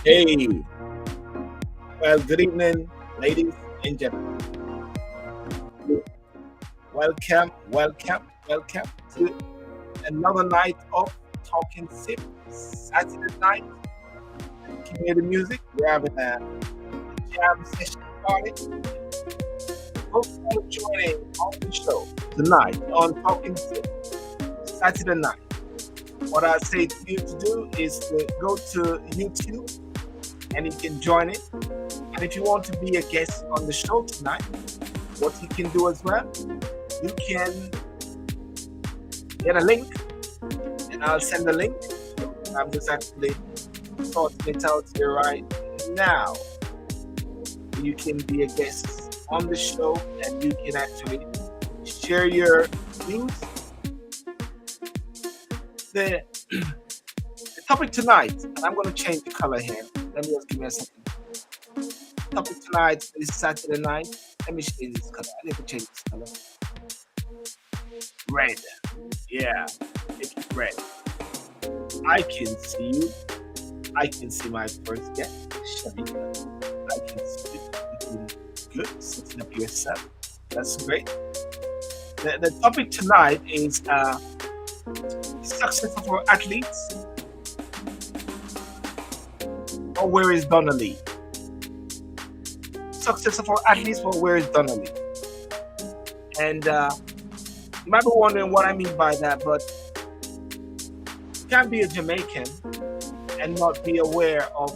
Hey, well, good evening, ladies and gentlemen. Welcome to another night of Talking Sip. Saturday night, you can hear the music. We're having a jam session party. Hope you're joining on the show tonight on Talking Sip, Saturday night. What I say to you to do is to go to YouTube and you can join it. And if you want to be a guest on the show tonight, what you can do as well, you can get a link and I'll send the link. I'm just actually sorting it out here right now. You can be a guest on the show and you can actually share your views. The topic tonight, and I'm going to change the color here. Let me just give me a second. Topic tonight is Saturday night. Let me change this color. I need to change this color. Red. Yeah, make it red. I can see you. I can see my first guest, Sharika. I can see you. You're doing good. Setting up yourself. That's great. The topic tonight is success of our athletes, or where is Donna-Lee? Success of our athletes, or where is Donna-Lee? And you might be wondering what I mean by that, but you can't be a Jamaican and not be aware of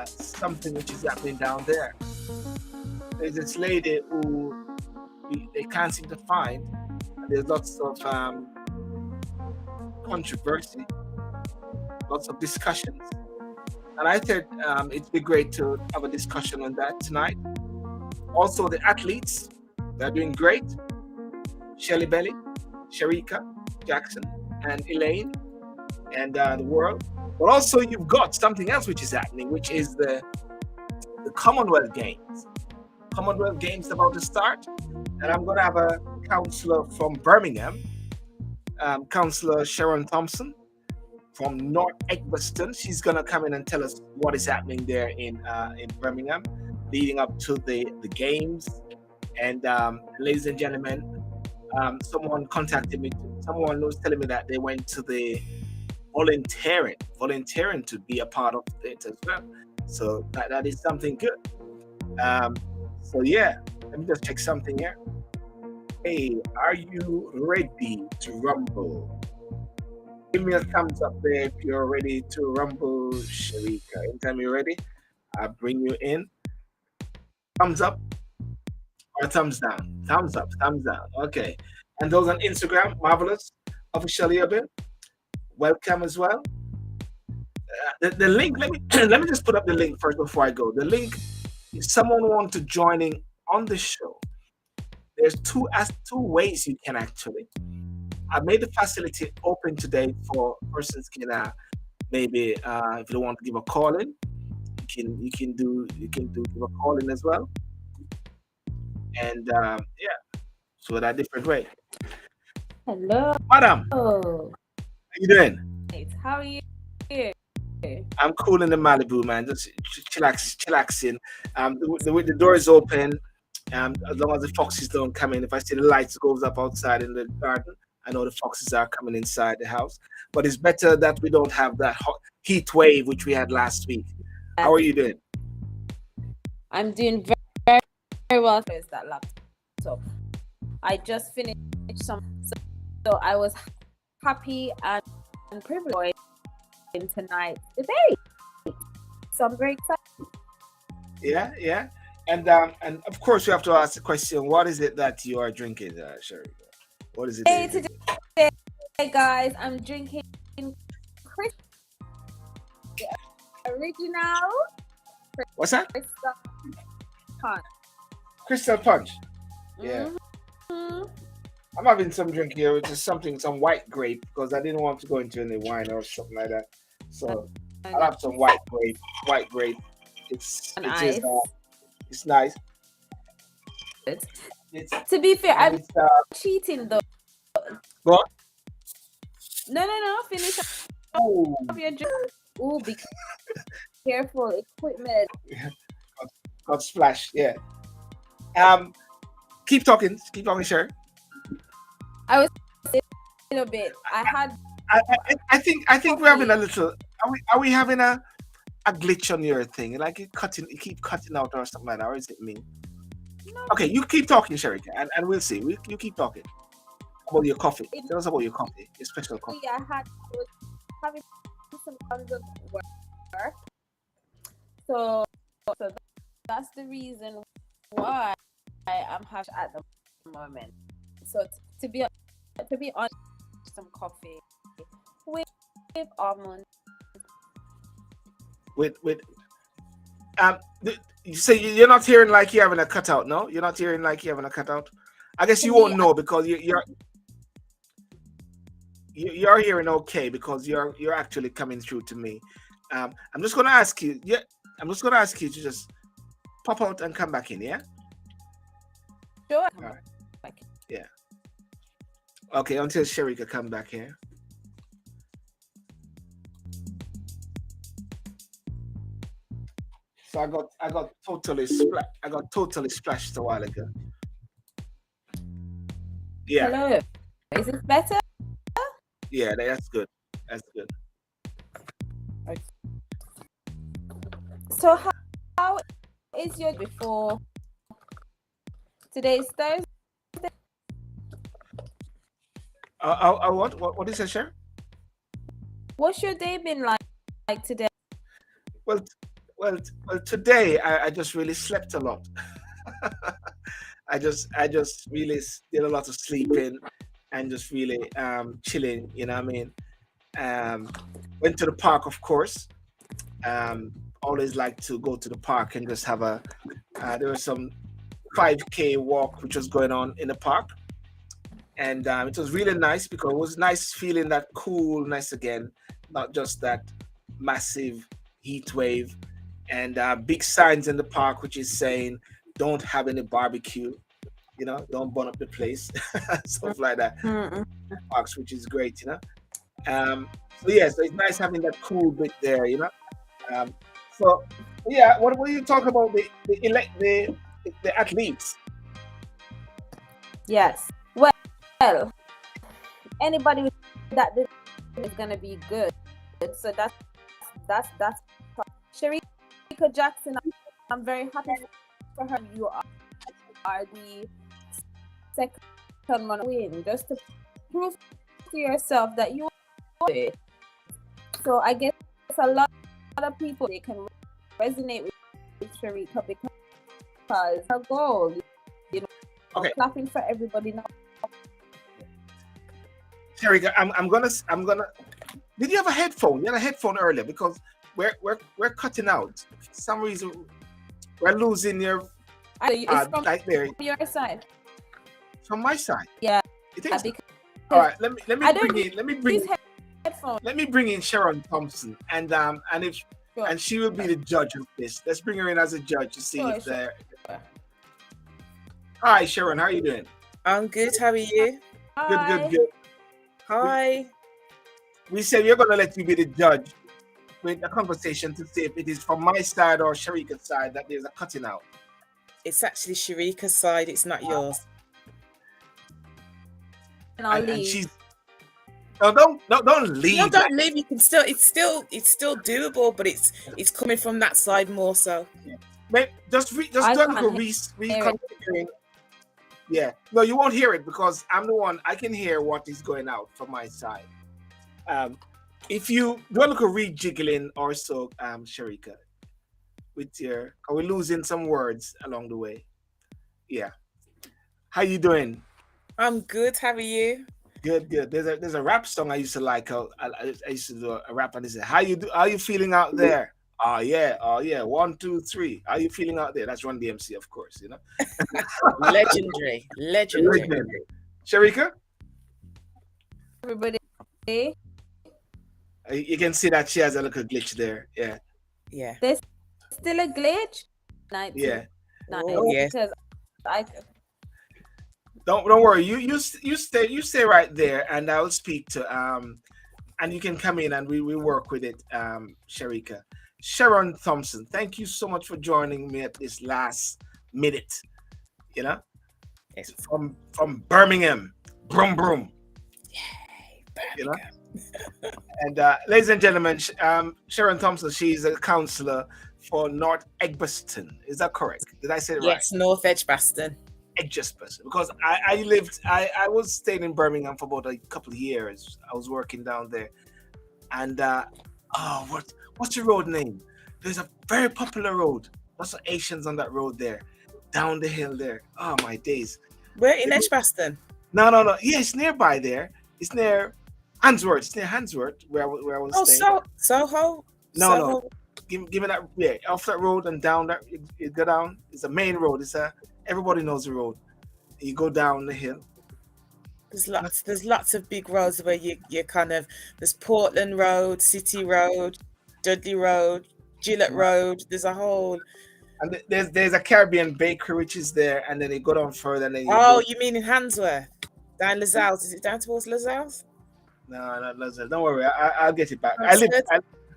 something which is happening down there. There's this lady who they can't seem to find. There's lots of controversy, lots of discussions. And I thought it'd be great to have a discussion on that tonight. Also, the athletes, they're doing great. Shelly Belly, Sharika, Jackson, and Elaine, and the world. But also, you've got something else which is happening, which is the Commonwealth Games. Commonwealth Games about to start. And I'm going to have a counselor from Birmingham, Counselor Sharon Thompson from North Eggbaston. She's going to come in and tell us what is happening there in Birmingham. leading up to the games. And ladies and gentlemen, someone contacted me. Someone was telling me that they went to the volunteering to be a part of it as well. So that is something good. So yeah, let me just check something here. Hey, are you ready to rumble? Give me a thumbs up there if you're ready to rumble, Sharika. Anytime you're ready, I'll bring you in. Thumbs up or thumbs down? Thumbs up, thumbs down. Okay. And those on Instagram, marvelous. Officially a bit. Welcome as well. The link, let me let me just put up the link first before I go. The link, if someone wants to join in on the show, there's two ways you can actually. I made the facility open today for persons can maybe if you want to give a call in, you can give a call in as well. And yeah, so that different way. Hello. Madam, how you doing? How are you? I'm cool in the Malibu, man. Just chillaxing. The door is open. As long as the foxes don't come in. If I see the lights goes up outside in the garden, I know the foxes are coming inside the house. But it's better that we don't have that hot heat wave which we had last week. How are you doing? I'm doing very, very well. There's that laptop. I just finished some, so I was happy and privileged in tonight's debate. So I'm very excited. Yeah. And of course we have to ask the question: what is it that you are drinking, Sherry? What is it? Today, guys, I'm drinking original. What's that? Crystal Punch. Crystal Punch. Yeah. Mm-hmm. I'm having some drink here, which is some white grape, because I didn't want to go into any wine or something like that. So I'll have some white grape. It's nice. To be fair, I'm cheating though. Go on. No. Finish up your drink. Oh, be careful. Equipment. Got splash. Yeah. Keep talking, Sherry. I was a little bit. I think we're having a little. Are we having a glitch on your thing? Like you keep cutting out or something like that, or is it me? No. Okay, you keep talking, Sherika, and we'll see. You keep talking about your coffee. Tell us about your coffee, your special coffee. I was having some tons of work, so that's the reason why I'm happy at the moment. So to be honest, some coffee with almonds. With you say you're not hearing like you're having a cutout, no? You're not hearing like you're having a cutout. I guess you won't know because you're hearing okay because you're actually coming through to me. I'm just gonna ask you. Yeah, I'm just gonna ask you to just pop out and come back in. Yeah. Sure. All right. Yeah. Okay, until Sherika come back here. So I got totally splashed a while ago. Yeah. Hello. Is this better? Yeah, that's good. That's good. Okay. So how is your before? Today is Thursday. What is it, Sher? What's your day been like today? Well, today I just really slept a lot. I just really did a lot of sleeping and just really chilling. You know what I mean? Went to the park, of course. Always like to go to the park and just have there was some 5K walk which was going on in the park. And it was really nice because it was nice feeling that coolness again, not just that massive heat wave. And big signs in the park which is saying don't have any barbecue, don't burn up the place, stuff like that. Parks, which is great, so it's nice having that cool bit there, so Yeah, what do you talk about the athletes? Yes. Well, anybody that is gonna be good. So that's Sharika Jackson. I'm very happy for her. You are the second one win, just to prove to yourself that you are it. So I guess a lot of people, they can resonate with Sharika because her goal, Okay, clapping for everybody now. Sharika, I'm gonna. Did you have a headphone? You had a headphone earlier because we're cutting out. For some reason, we're losing your It's from like there your side. from my side. Yeah. You think so? Because All right, let me I don't bring in Sharon Thompson and if Sure. and she will be the judge of this. Let's bring her in as a judge to see Sure, if they're. Hi, Sharon. How are you doing? I'm good. How are you? Good. Hi. We said we're gonna let you be the judge with the conversation to see if it is from my side or Sharika's side that there's a cutting out. It's actually Sharika's side. It's not yours. And she's. No, don't leave. No, don't leave. You can still. It's still doable, but it's coming from that side more so. Yeah. Just don't go reconfiguring. Yeah. No, you won't hear it because I'm the one. I can hear what is going out from my side. If you do a look at rejiggling also, Sharika, with your, are we losing some words along the way? Yeah. How you doing? I'm good. How are you? Good. There's a rap song I used to like. I used to do a rap and they said, "How you feeling out there?" Oh yeah. 1, 2, 3. How you feeling out there? That's Run DMC, of course. You know. Legendary. Sharika, everybody. You can see that she has a little glitch there. Yeah. There's still a glitch. Yeah. Oh, yes. Don't worry. You stay right there, and I'll speak to and you can come in and we work with it, Sharika. Sharon Thompson, thank you so much for joining me at this last minute. You know, yes. from Birmingham, broom. Yay, Birmingham. You know, and ladies and gentlemen, Sharon Thompson, she's a councillor for North Edgbaston. Is that correct? Did I say it right? Yes, North Edgbaston. Edgbaston, because I was staying in Birmingham for about a couple of years. I was working down there, and what's the road name? There's a very popular road. Lots of Asians on that road there, down the hill there. Oh my days! Where in Edgbaston? No. Yeah, it's nearby there. It's near Handsworth. It's near Handsworth where I was staying. Oh, Soho. No. Give me that. Yeah, off that road and down that. You go down. It's a main road. Everybody knows the road. You go down the hill. There's lots of big roads where you kind of, there's Portland Road, City Road, Dudley Road, Gillett Road. There's a whole. And there's a Caribbean bakery which is there, and then you go down further. And then you mean in Handsworth, down Lazals? Is it down towards Lazals? No, not Lazals. Don't worry, I'll get it back.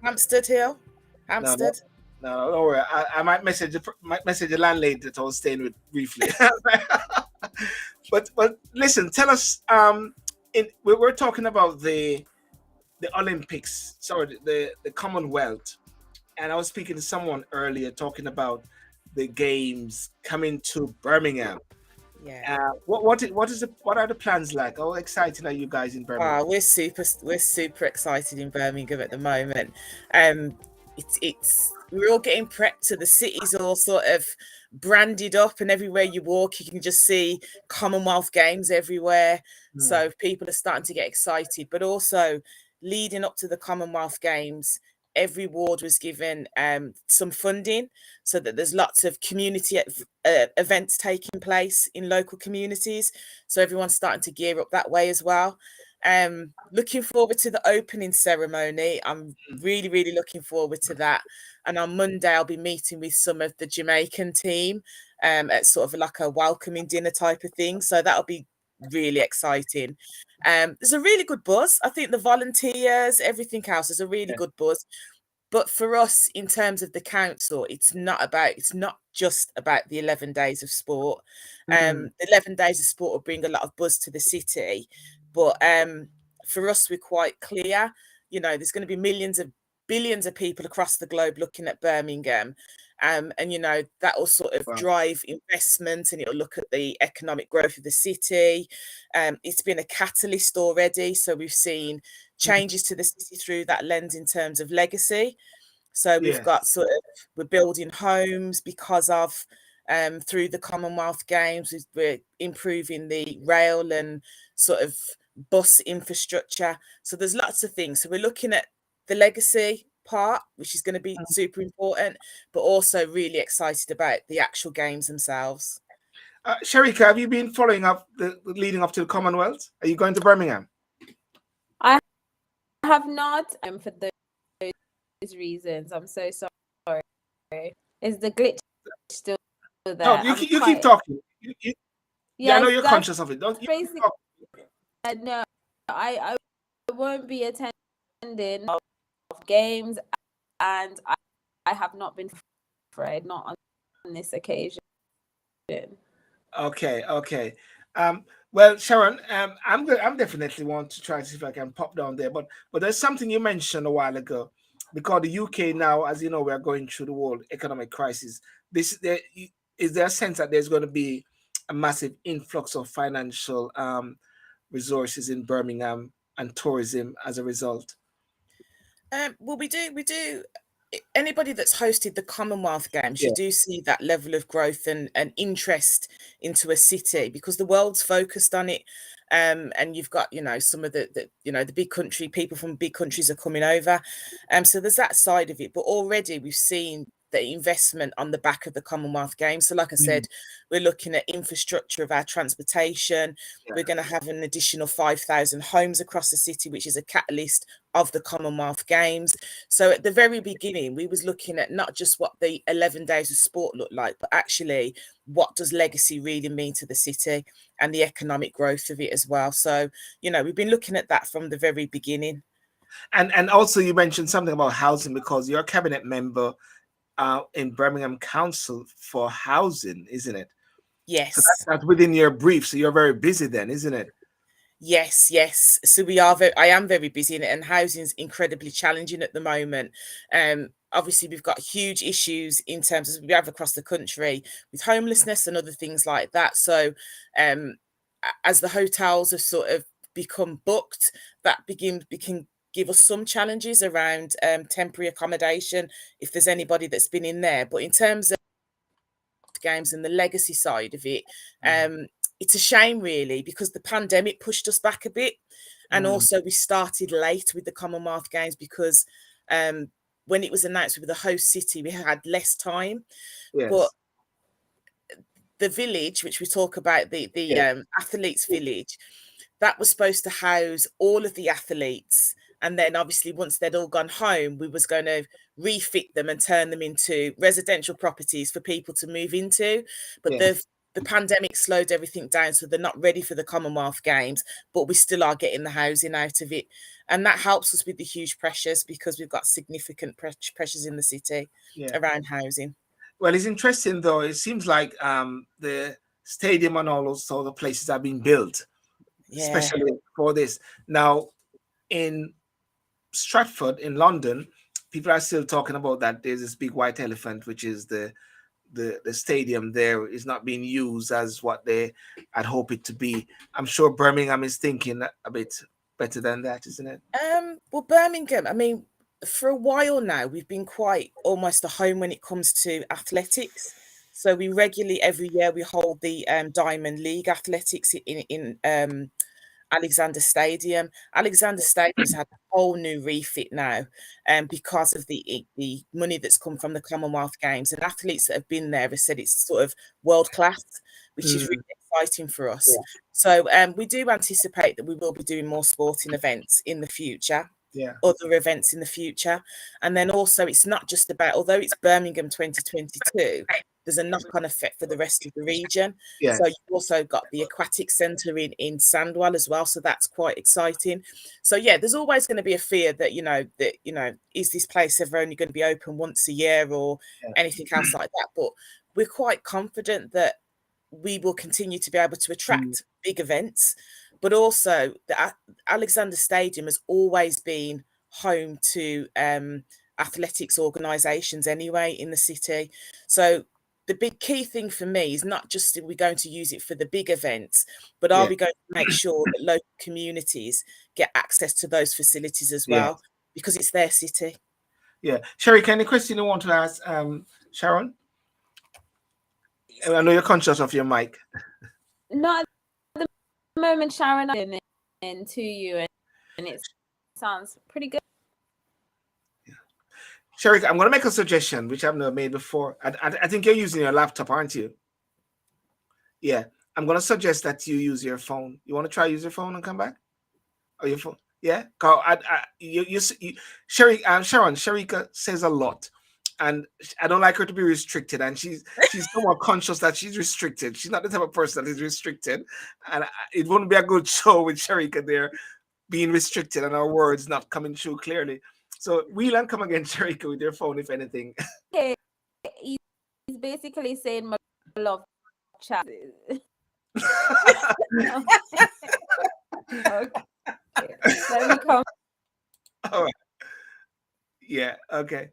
Hampstead Hill. Hampstead. No, don't worry. I might message the landlady that I was staying with briefly. But listen, tell us. We're talking about the Olympics. Sorry, the Commonwealth, and I was speaking to someone earlier talking about the games coming to Birmingham. Yeah. What are the plans like? How excited are you guys in Birmingham? We're super excited in Birmingham at the moment. We're all getting prepped to the city's all sort of branded up, and everywhere you walk you can just see Commonwealth Games everywhere. So people are starting to get excited. But also leading up to the Commonwealth Games, every ward was given some funding so that there's lots of community events taking place in local communities. So everyone's starting to gear up that way as well. Looking forward to the opening ceremony. I'm really, really looking forward to that. And on Monday, I'll be meeting with some of the Jamaican team at sort of like a welcoming dinner type of thing. So that'll be really exciting. There's a really good buzz. I think the volunteers, everything else, is a really good buzz. But for us, in terms of the council, it's not just about the 11 days of sport. The 11 days of sport will bring a lot of buzz to the city, but for us, we're quite clear. There's going to be billions of people across the globe looking at Birmingham. And that will sort of drive investment, and it'll look at the economic growth of the city. It's been a catalyst already, so we've seen changes to the city through that lens in terms of legacy. So we've got we're building homes because of through the Commonwealth Games. We're improving the rail and sort of bus infrastructure. So there's lots of things. So we're looking at the legacy part, which is going to be super important, but also really excited about the actual games themselves. Sharika, have you been following up leading up to the Commonwealth? Are you going to Birmingham? I have not, for those reasons. I'm so sorry. Is the glitch still there? No, you keep talking. I know you're conscious of it. Don't you? Basically, no, I won't be attending of games, and I have not been afraid, not on this occasion. Okay. Well, Sharon, I'm definitely want to try to see if I can pop down there. But there's something you mentioned a while ago, because the UK now, as you know, we are going through the world economic crisis. Is there a sense that there's going to be a massive influx of financial resources in Birmingham and tourism as a result? Well, we do. Anybody that's hosted the Commonwealth Games, you do see that level of growth and interest into a city, because the world's focused on it. And you've got, some of the big country people from big countries are coming over. So there's that side of it. But already we've seen the investment on the back of the Commonwealth Games. So like I said, we're looking at infrastructure of our transportation. We're going to have an additional 5,000 homes across the city, which is a catalyst of the Commonwealth Games. So at the very beginning, we was looking at not just what the 11 days of sport looked like, but actually what does legacy really mean to the city and the economic growth of it as well. So, we've been looking at that from the very beginning. And also you mentioned something about housing, because you're a cabinet member in Birmingham Council for housing, isn't it? Yes. So that's within your brief. So you're very busy then, isn't it? Yes. So I am very busy in it, and housing's incredibly challenging at the moment. Obviously we've got huge issues in terms of we have across the country with homelessness and other things like that. So as the hotels have sort of become booked, that can give us some challenges around temporary accommodation if there's anybody that's been in there. But in terms of games and the legacy side of it, it's a shame really, because the pandemic pushed us back a bit, and also we started late with the Commonwealth Games because when it was announced we were the host city, we had less time. But the village, which we talk about, the athletes village, that was supposed to house all of the athletes. And then obviously once they'd all gone home, we was going to refit them and turn them into residential properties for people to move into. But the pandemic slowed everything down, so they're not ready for the Commonwealth Games, but we still are getting the housing out of it. And that helps us with the huge pressures, because we've got significant pressures in the city around housing. Well, it's interesting though. It seems like the stadium and all those other places are being built, especially for this. Now, in Stratford in London, people are still talking about that there's this big white elephant, which is the stadium there is not being used as what they had hoped it to be. I'm sure Birmingham is thinking a bit better than that, isn't it? Well, Birmingham, I mean, for a while now, we've been quite almost a home when it comes to athletics. So we regularly, every year, we hold the Diamond League Athletics in Alexander Stadium. Alexander Stadium's had a whole new refit now, because of the money that's come from the Commonwealth Games, and athletes that have been there have said it's sort of world class, which is really exciting for us. So we do anticipate that we will be doing more sporting events in the future. Other events in the future. And then also it's not just about, although it's Birmingham 2022, there's a knock-on effect for the rest of the region. Yes. So you've also got the aquatic centre in Sandwell as well, so that's quite exciting. So yeah, there's always going to be a fear that is this place ever only going to be open once a year or anything else like that? But we're quite confident that we will continue to be able to attract big events, but also the Alexander Stadium has always been home to athletics organisations anyway in the city. So the big key thing for me is not just are we going to use it for the big events, but are we going to make sure that local communities get access to those facilities as well, because it's their city. Yeah. Sherry, any question you want to ask Sharon? I know you're conscious of your mic. Not at the moment, Sharon. I'm in to you, and it sounds pretty good. Sherry, I'm going to make a suggestion, which I've never made before. I think you're using your laptop, aren't you? Yeah. I'm going to suggest that you use your phone. You want to try use your phone and come back? Or your phone? Yeah. Sharon, Sherika says a lot, and I don't like her to be restricted. And she's somewhat conscious that she's restricted. She's not the type of person that is restricted, and it wouldn't be a good show with Sherika there being restricted and our words not coming through clearly. So Whelan, come again, Sherika, with your phone, if anything. Okay, he's basically saying my love chat. Okay. Let me come. All right. Yeah. Okay.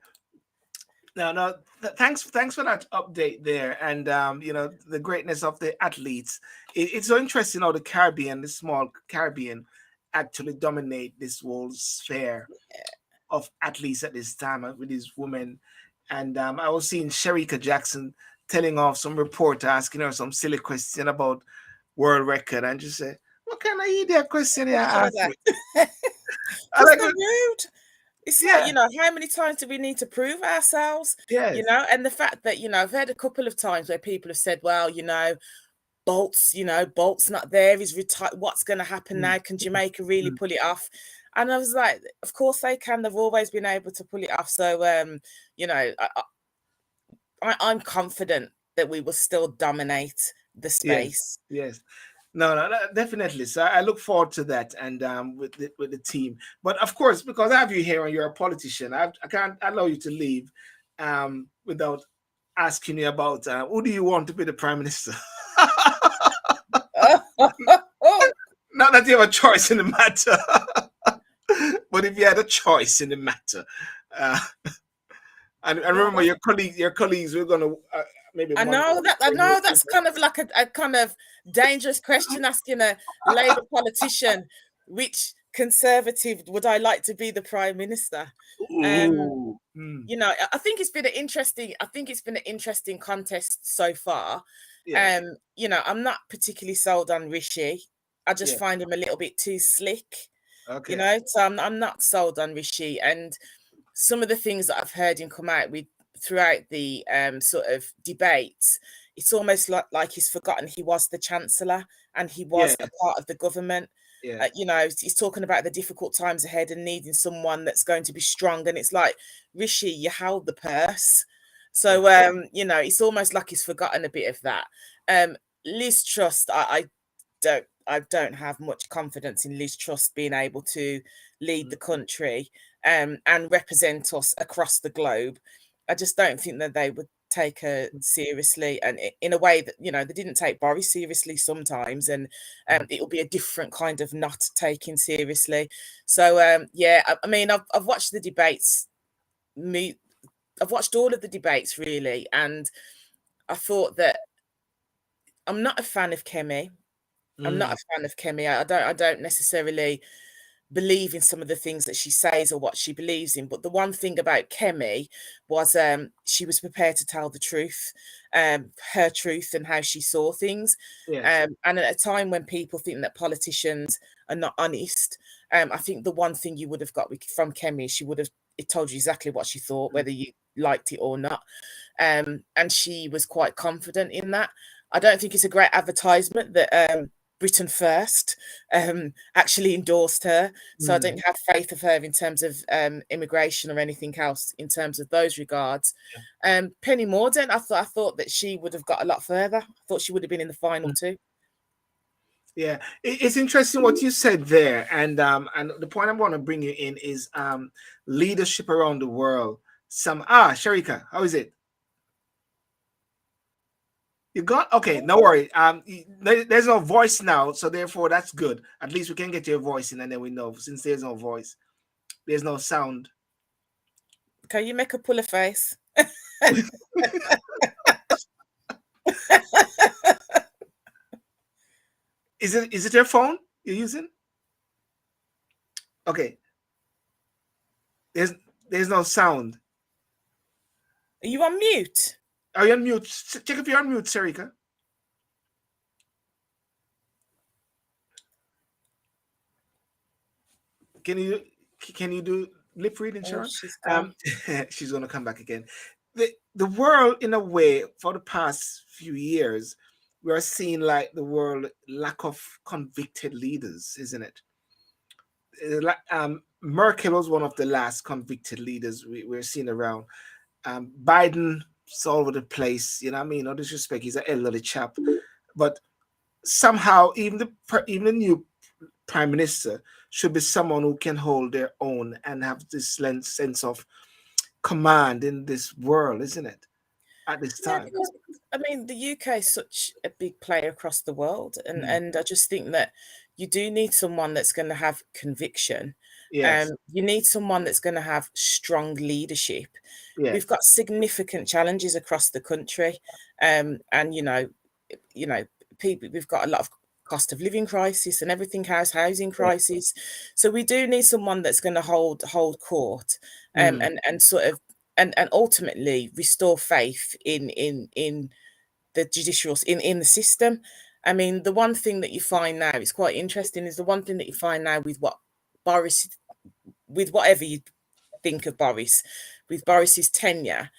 No. Thanks for that update there, and the greatness of the athletes. It's so interesting how the small Caribbean, actually dominate this whole sphere of athletes at this time with these women. And I was seeing Sherika Jackson telling off some reporter asking her some silly question about world record, and just say, "What kind of idiot question you ask me?" Just rude. It's like, how many times do we need to prove ourselves? Yes. And the fact that, I've heard a couple of times where people have said, well, Bolt's not there, he's retired. What's going to happen now? Can Jamaica really pull it off? And I was like, of course they can. They've always been able to pull it off. So, I'm confident that we will still dominate the space. Yes. No, definitely. So I look forward to that, and with the team. But of course, because I have you here and you're a politician, I can't allow you to leave without asking you about who do you want to be the prime minister? Not that you have a choice in the matter, but if you had a choice in the matter, and remember your colleagues, we're gonna maybe. I know that's kind of like a kind of dangerous question asking a Labour politician, which Conservative would I like to be the prime minister? I think it's been an interesting contest so far. Yes. I'm not particularly sold on Rishi. I just find him a little bit too slick. Okay. So I'm not sold on Rishi, and some of the things that I've heard him come out with throughout the sort of debates, it's almost like he's forgotten he was the Chancellor and he was a part of the government. Yeah. He's talking about the difficult times ahead and needing someone that's going to be strong. And it's like, Rishi, you held the purse. So, it's almost like he's forgotten a bit of that. Liz Truss, I don't have much confidence in Liz Truss being able to lead the country and represent us across the globe. I just don't think that they would take her seriously, and in a way that they didn't take Boris seriously sometimes, and it'll be a different kind of not taking seriously. So I mean, I've watched the debates. I've watched all of the debates really, and I thought that I'm not a fan of Kemi. I'm not a fan of Kemi. I don't necessarily believe in some of the things that she says or what she believes in, but the one thing about Kemi was she was prepared to tell the truth, her truth and how she saw things. Yes. And at a time when people think that politicians are not honest, I think the one thing you would have got from Kemi, she would have told you exactly what she thought, whether you liked it or not. And she was quite confident in that. I don't think it's a great advertisement that Britain First actually endorsed her. So I don't have faith of her in terms of immigration or anything else in terms of those regards. Penny Mordaunt, I thought that she would have got a lot further. I thought she would have been in the final too. Yeah, it's interesting what you said there, and the point I want to bring you in is leadership around the world. Sharika, how is it? You got okay, no worry. There's no voice now, so therefore that's good. At least we can get your voice in, and then we know since there's no voice, there's no sound. Can you make a puller face? Is it your phone you're using? Okay. There's no sound. Are you on mute? Are you on mute? Check if you're on mute, Sharika. Can you do lip reading, Sharon? She's gonna come back again. The world, in a way, for the past few years, we are seeing like the world lack of convicted leaders, isn't it? Merkel was one of the last convicted leaders we're seeing around. Biden's all over the place, you know what I mean? No disrespect, he's an elderly chap, but somehow even the new prime minister should be someone who can hold their own and have this sense of command in this world, isn't it? At this time. I mean, the UK is such a big player across the world, and I just think that you do need someone that's going to have conviction. Yes. You need someone that's going to have strong leadership. Yes. We've got significant challenges across the country, and people. We've got a lot of cost of living crisis and everything else, housing crisis. So we do need someone that's going to hold court, and sort of and ultimately restore faith in the judicial in the system. I mean, the one thing that you find now is quite interesting is the one thing that you find now with what Boris, with whatever you think of Boris, with Boris's tenure,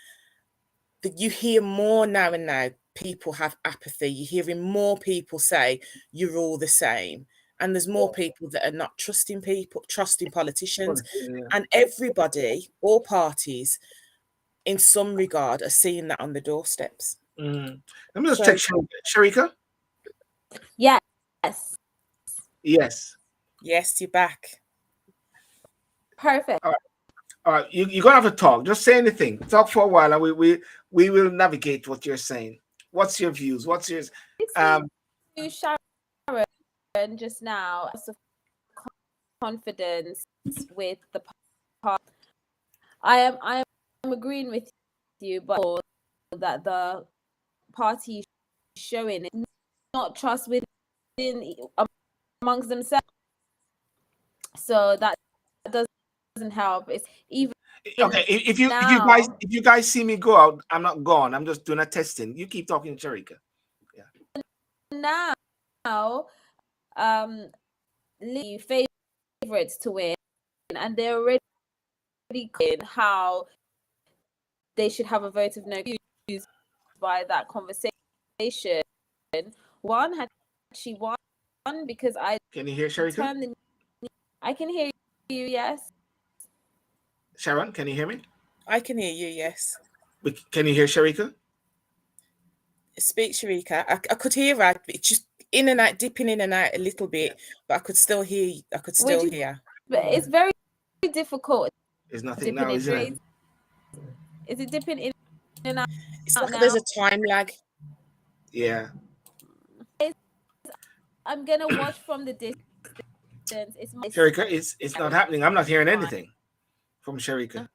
that you hear more now and now people have apathy. You're hearing more people say you're all the same, and there's more people that are not trusting politicians, and everybody, all parties, in some regard, are seeing that on the doorsteps. Let me just check Sharika. Yes. Yes. Yes, you're back. Perfect. All right. You're gonna have to talk. Just say anything. Talk for a while, and we will navigate what you're saying. What's your views? What's yours? Sharon just now, confidence with the part. I am agreeing with you, but that the party is showing is not trust within amongst themselves. So that doesn't help. It's even okay. If you guys see me go out, I'm not gone. I'm just doing a testing. You keep talking, Sharika. Yeah. Now, favorites to win, and they're already in how they should have a vote of no excuse by that conversation. One had she won because I can you hear Sharika? I can hear you. Yes. Sharon, can you hear me? I can hear you. Yes. Can you hear Sharika? Speak, Sharika. I could hear her. It's just in and out, dipping in and out a little bit, but I could still hear. But it's very difficult. There's nothing now, isn't it? Is it dipping in and out? It's like there's a time lag. Yeah. I'm gonna watch from the distance. Sharika, it's not happening. I'm not hearing anything from Sharika.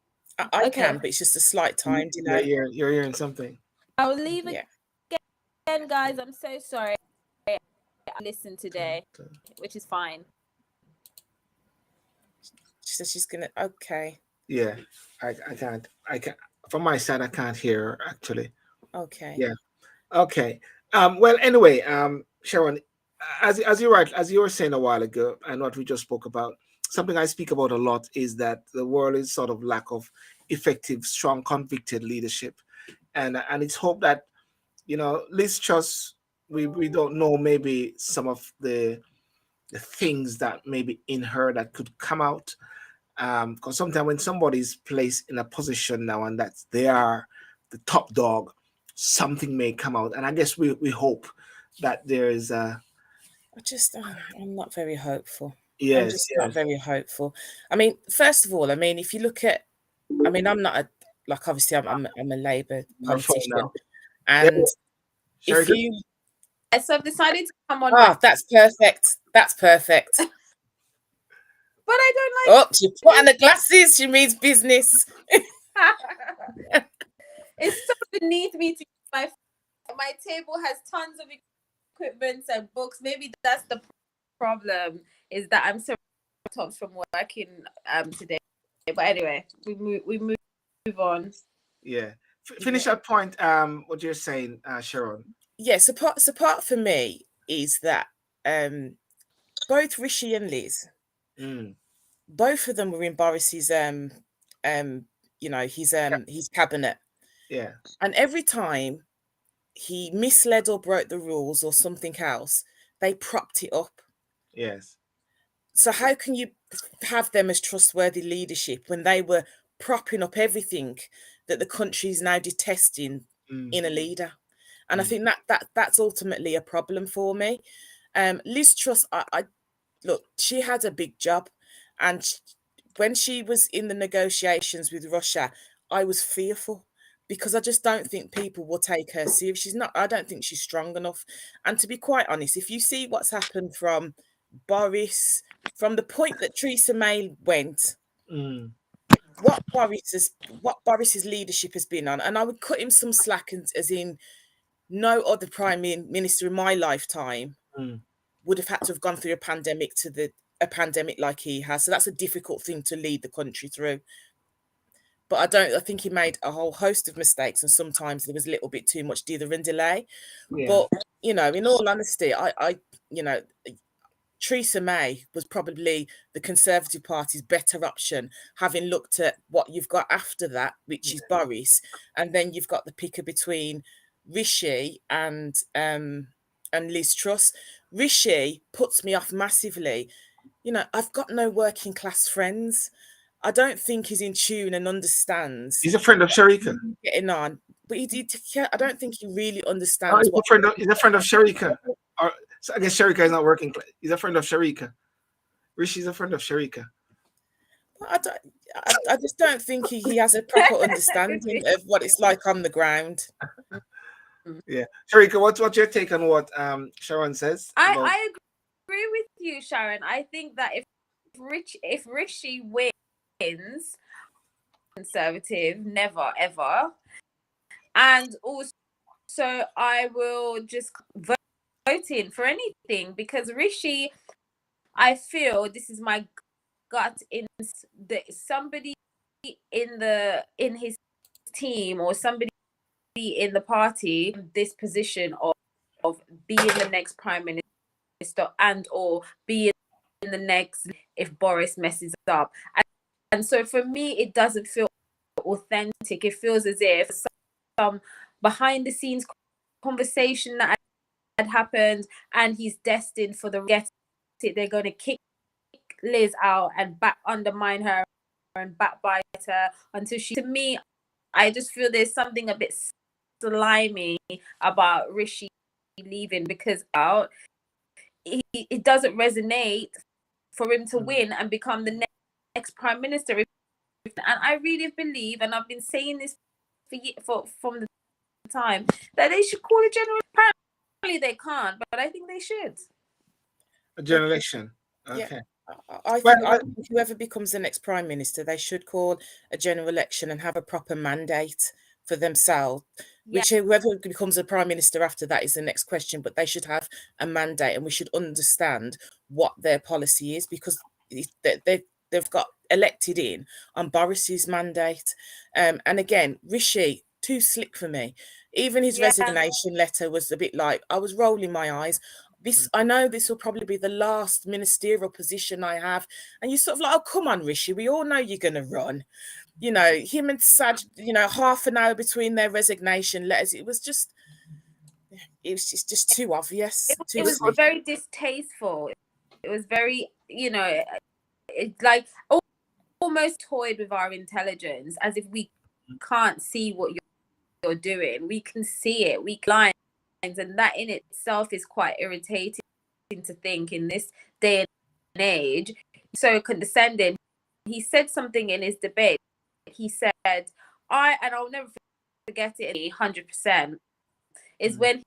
I can, but it's just a slight time delay. You're hearing something. I'll leave again, guys. I'm so sorry. I listened today, which is fine. She said she's gonna. Okay. Yeah, I can't. From my side, I can't hear her actually. Okay. Yeah. Okay. Well, anyway, Sharon, as you were saying a while ago, and what we just spoke about, something I speak about a lot is that the world is sort of lack of effective, strong, convicted leadership, and it's hope that Liz Truss we don't know maybe some of the things that maybe in her that could come out. Because sometimes when somebody's placed in a position now and that they are the top dog, something may come out. And I guess we hope that there is a. I'm not very hopeful. Yes, I'm just not very hopeful. I mean, first of all, I mean, if you look at, I mean, I'm not a, like, obviously I'm a Labour politician, and if you, so I've decided to come on. That's perfect. That's perfect. But I don't like. Oh, she put on the glasses. She means business. It's so beneath me to my table has tons of equipment and books. Maybe that's the problem, is that I'm so tops from working today. But anyway, we move on. Yeah. Finish that point. What you're saying, Sharon. Yeah. So part for me is that both Rishi and Liz, both of them were in Boris's his cabinet. Yeah. And every time he misled or broke the rules or something else, they propped it up. Yes. So how can you have them as trustworthy leadership when they were propping up everything that the country is now detesting in a leader? And I think that's ultimately a problem for me. Liz Truss, I look, she had a big job, and when she was in the negotiations with Russia, I was fearful, because I just don't think people will take her serious. I don't think she's strong enough. And to be quite honest, if you see what's happened from Boris, from the point that Theresa May went, what Boris's leadership has been on, and I would cut him some slack, as in no other prime minister in my lifetime would have had to have gone through a pandemic like he has. So that's a difficult thing to lead the country through. But I think he made a whole host of mistakes, and sometimes there was a little bit too much dither and delay. Yeah. But, in all honesty, Theresa May was probably the Conservative Party's better option, having looked at what you've got after that, which is Boris, and then you've got the picker between Rishi and Liz Truss. Rishi puts me off massively. I've got no working class friends. I don't think he's in tune and understands. He's a friend of Sharika. Getting on, but I don't think he really understands. He's a friend of Sharika. So I guess Sharika is not working. He's a friend of Sharika. Rishi's a friend of Sharika. I just don't think he has a proper understanding of what it's like on the ground. Yeah, Sharika, what's your take on what Sharon says? I agree with you, Sharon. I think that if Rishi wins, Conservative, never ever, and also I will just vote in for anything, because Rishi, I feel, this is my gut, somebody in his team or somebody in the party, this position of being the next prime minister and or being the next if Boris messes up. And so for me, it doesn't feel authentic. It feels as if some behind the scenes conversation that had happened, and he's destined for the get it. They're going to kick Liz out and undermine her and backbite her until she. To me, I just feel there's something a bit slimy about Rishi leaving, because it doesn't resonate for him to win and become the next prime minister. And I really believe, and I've been saying this from the time, that they should call a general. Apparently they can't, but I think they should. A general election. Okay. Yeah. I think whoever becomes the next prime minister, they should call a general election and have a proper mandate for themselves. Yeah. Which whoever becomes a prime minister after that is the next question, but they should have a mandate, and we should understand what their policy is, because they've got elected in on Boris's mandate. And again, Rishi, too slick for me. Even his resignation letter was a bit like, I was rolling my eyes. I know this will probably be the last ministerial position I have. And you're sort of like, oh, come on, Rishi, we all know you're going to run. Him and Saj, half an hour between their resignation letters. It it's just too obvious. It was very distasteful. It was very, it's like almost toyed with our intelligence, as if we can't see what you're doing. We can see it, we lines, and that in itself is quite irritating to think in this day and age. So condescending. He said something in his debate. He said, and I'll never forget it 100%, is when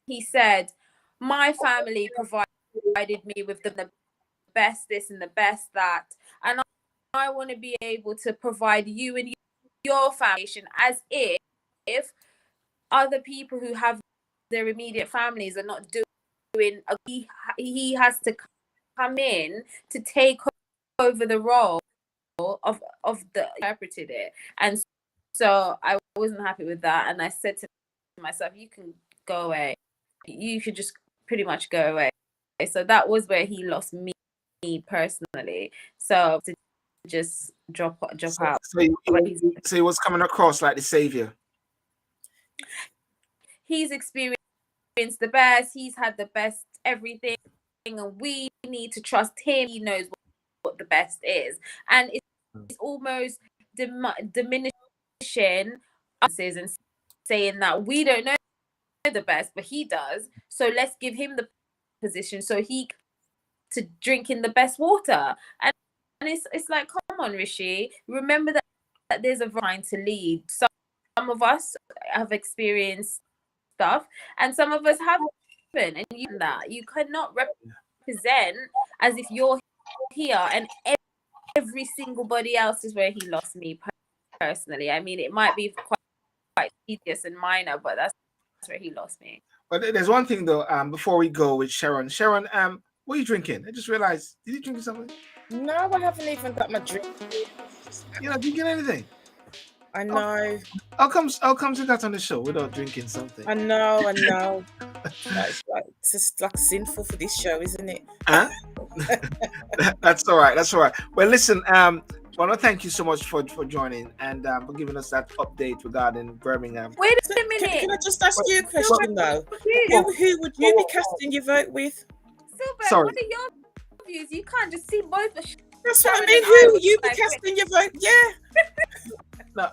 he said, my family provided me with the best this and the best that, and I want to be able to provide you and your foundation, as if other people who have their immediate families are not doing. He has to come in to take over the role of the interpreted it, and so I wasn't happy with that, and I said to myself, you can go away, you could just pretty much go away. So that was where he lost me personally. So to just drop out. So he was coming across like the savior. He's experienced the best. He's had the best everything, and we need to trust him. He knows what the best is, and it's almost diminishing us and saying that we don't know the best, but he does. So let's give him the position so he to drink in the best water. And it's like, come on, Rishi, remember that there's a time to lead. Some of us have experienced stuff, and some of us haven't. And you cannot represent as if you're here and every single body else is where he lost me personally. I mean, it might be quite tedious and minor, but that's where he lost me. But there's one thing though, before we go with Sharon. Sharon, what are you drinking? I just realized. Did you drink something? No, I haven't even got my drink. You're not drinking anything? I know. How comes you got on the show without drinking something? I know. It's just like sinful for this show, isn't it? Huh? That's all right. Well, listen, I want to thank you so much for joining and for giving us that update regarding Birmingham. Wait a minute. Can I just ask you a question though? Who would you be casting your vote with? Silver, what are your views? You can't just see both. That's what I mean. Who would you be casting your vote? Yeah. No,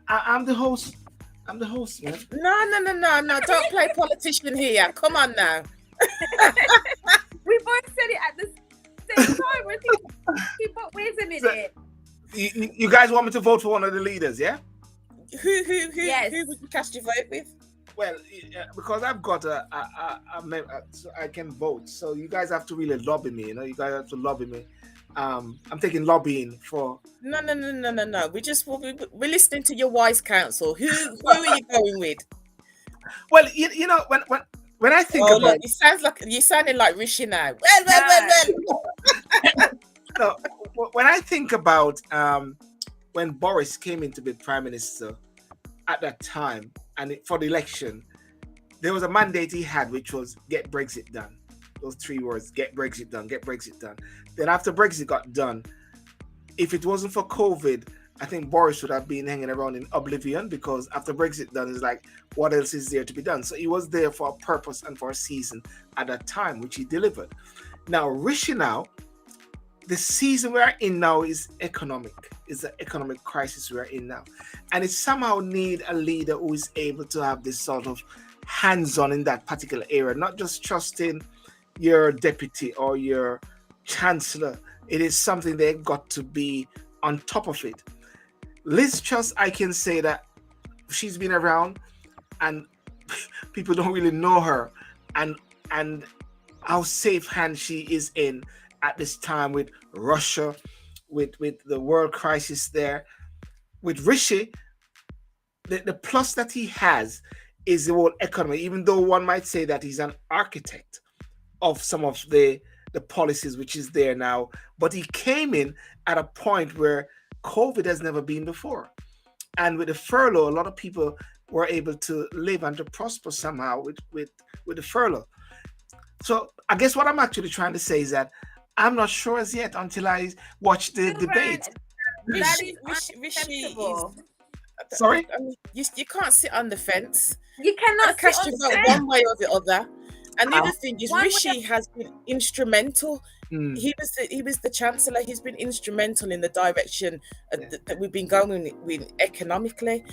I'm the host. I'm the host, man. No. Don't play politician here. Come on now. We both said it at the same time. We're thinking, but wait a minute. You guys want me to vote for one of the leaders, yeah? Who would you cast your vote with? Well, because I've got a so I can vote. So you guys have to really lobby me. You guys have to lobby me. I'm taking lobbying for. No. We're listening to your wise counsel. Who are you going with? Well, when I think about, look, you're sounding like Rishi now. Well. No, when I think about when Boris came in to be prime minister at that time, and for the election, there was a mandate he had, which was get Brexit done. Those 3 words: get Brexit done, get Brexit done. Then after Brexit got done, if it wasn't for COVID, I think Boris would have been hanging around in oblivion, because after Brexit done, it's like, what else is there to be done? So he was there for a purpose and for a season at that time, which he delivered. Now, Rishi now, the season we're in now is economic. It's the economic crisis we're in now. And it somehow need a leader who is able to have this sort of hands-on in that particular area, not just trusting your deputy or your chancellor. It is something they've got to be on top of it. Liz Truss, I can say that she's been around and people don't really know her and how safe hand she is in at this time with Russia, with the world crisis there. With Rishi, the plus that he has is the whole economy, even though one might say that he's an architect of some of the policies which is there now. But he came in at a point where COVID has never been before. And with the furlough, a lot of people were able to live and to prosper somehow with the furlough. So I guess what I'm actually trying to say is that I'm not sure as yet until I watch the debate. Rishi is, Sorry? I mean, you can't sit on the fence. You cannot Cast sit your on vote the fence. one way or the other. And the other thing is, One way Rishi has been instrumental. Mm. He was the chancellor. He's been instrumental in the direction that we've been going with economically.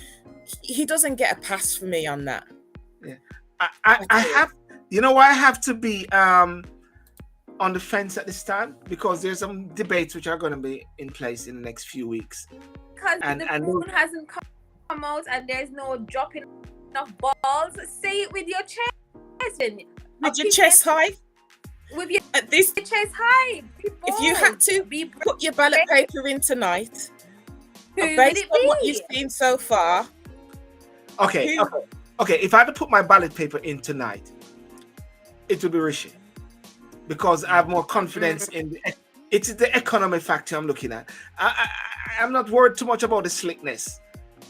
He doesn't get a pass for me on that. Yeah, I have. You know why I have to be on the fence at this time? Because there's some debates which are going to be in place in the next few weeks. Because the moon hasn't come out and there's no dropping of balls. Say it with your chest. With your chest high. With your At this, chest high. if you had to put your ballot paper in tonight, who based on what you've seen so far. Okay. If I had to put my ballot paper in tonight, it would be Rishi, because I have more confidence in it's the economic factor I'm looking at. I'm not worried too much about the slickness,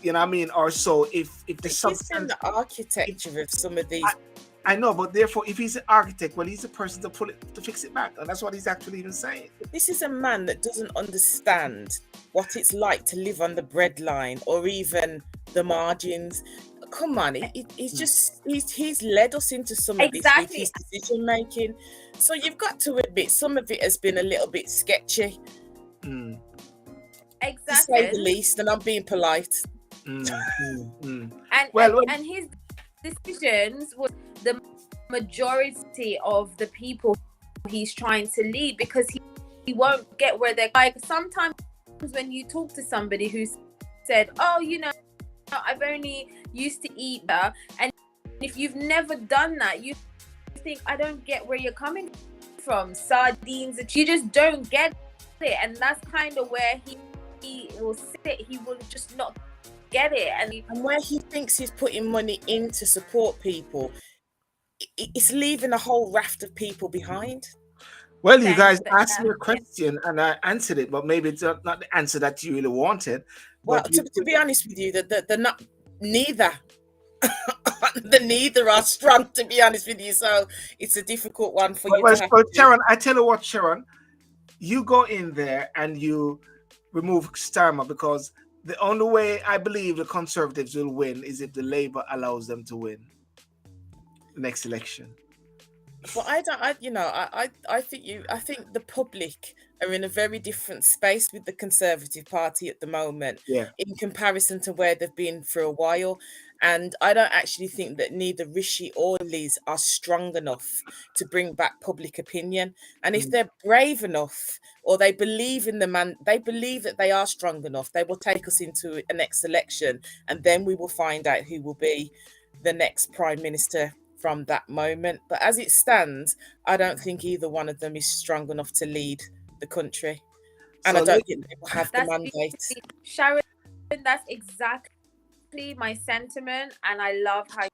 you know what I mean? Or so if the substance, the architecture of some of these. I know, but therefore, if he's an architect, well, he's the person to fix it back, and that's what he's actually even saying. This is a man that doesn't understand what it's like to live on the breadline or even the margins. Come on, he's led us into some of this with his decision making. So you've got to admit some of it has been a little bit sketchy. Exactly, to say the least, and I'm being polite. And his decisions were the majority of the people he's trying to lead, because he won't get where they're like. Sometimes when you talk to somebody who's said, oh, you know, I've only used to eat that, and if you've never done that, you think, I don't get where you're coming from. Sardines, that you just don't get it, and that's kind of where he will sit. He will just not get it, and where he thinks he's putting money in to support people, it's leaving a whole raft of people behind. Well, you guys asked me a question and I answered it, but maybe it's not the answer that you really wanted. Well, to be honest with you, they're not neither. The neither are strong, to be honest with you. So it's a difficult one for you. Well, Sharon, I tell you what, Sharon, you go in there and you remove Starmer, because the only way I believe the Conservatives will win is if the Labour allows them to win the next election. But I think the public are in a very different space with the Conservative Party at the moment, in comparison to where they've been for a while. And I don't actually think that neither Rishi or Liz are strong enough to bring back public opinion. And if they're brave enough, or they believe in the man, they believe that they are strong enough, they will take us into a next election, and then we will find out who will be the next Prime Minister from that moment. But as it stands, I don't think either one of them is strong enough to lead the country, and I don't think they will have the mandate. Sharon, that's exactly my sentiment, and I love how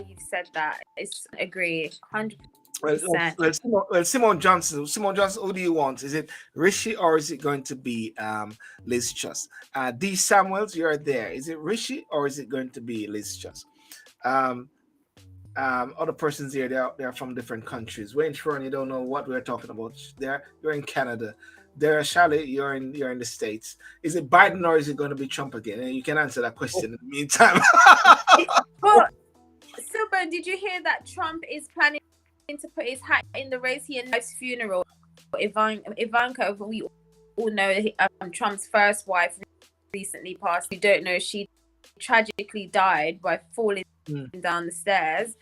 you said that. It's agree 100%. Well, Simone Johnson, who do you want? Is it Rishi or is it going to be Liz Truss? D. Samuels, you're there. Is it Rishi or is it going to be Liz Truss? Other persons here, they're from different countries. Wayne Sharon, you don't know what we're talking about. You're in Canada. There, Charlotte, you're in the States. Is it Biden or is it going to be Trump again? And you can answer that question in the meantime. But Silber, did you hear that Trump is planning to put his hat in the race? He announced funeral. Ivanka, we all know Trump's first wife recently passed. We don't know, she tragically died by falling down the stairs,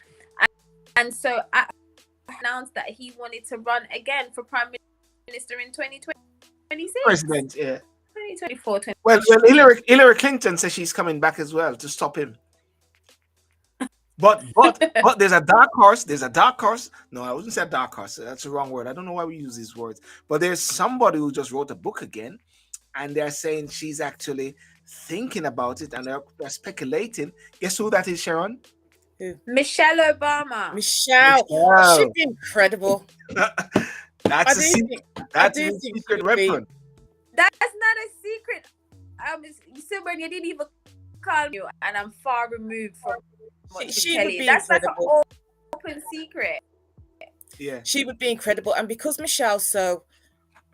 and so I announced that he wanted to run again for Prime Minister in 2026. President, yeah. 2024. Well, Hillary Clinton says she's coming back as well to stop him. But there's a dark horse. No, I wouldn't say a dark horse. That's the wrong word. I don't know why we use these words. But there's somebody who just wrote a book again, and they're saying she's actually thinking about it, and they're speculating. Guess who that is, Sharon? Michelle Obama. Michelle. She'd be incredible. That's a secret weapon. That's not a secret. Silver, you didn't even call you, and I'm far removed from what she would be. That's incredible. Like an open secret. Yeah, she would be incredible, and because Michelle's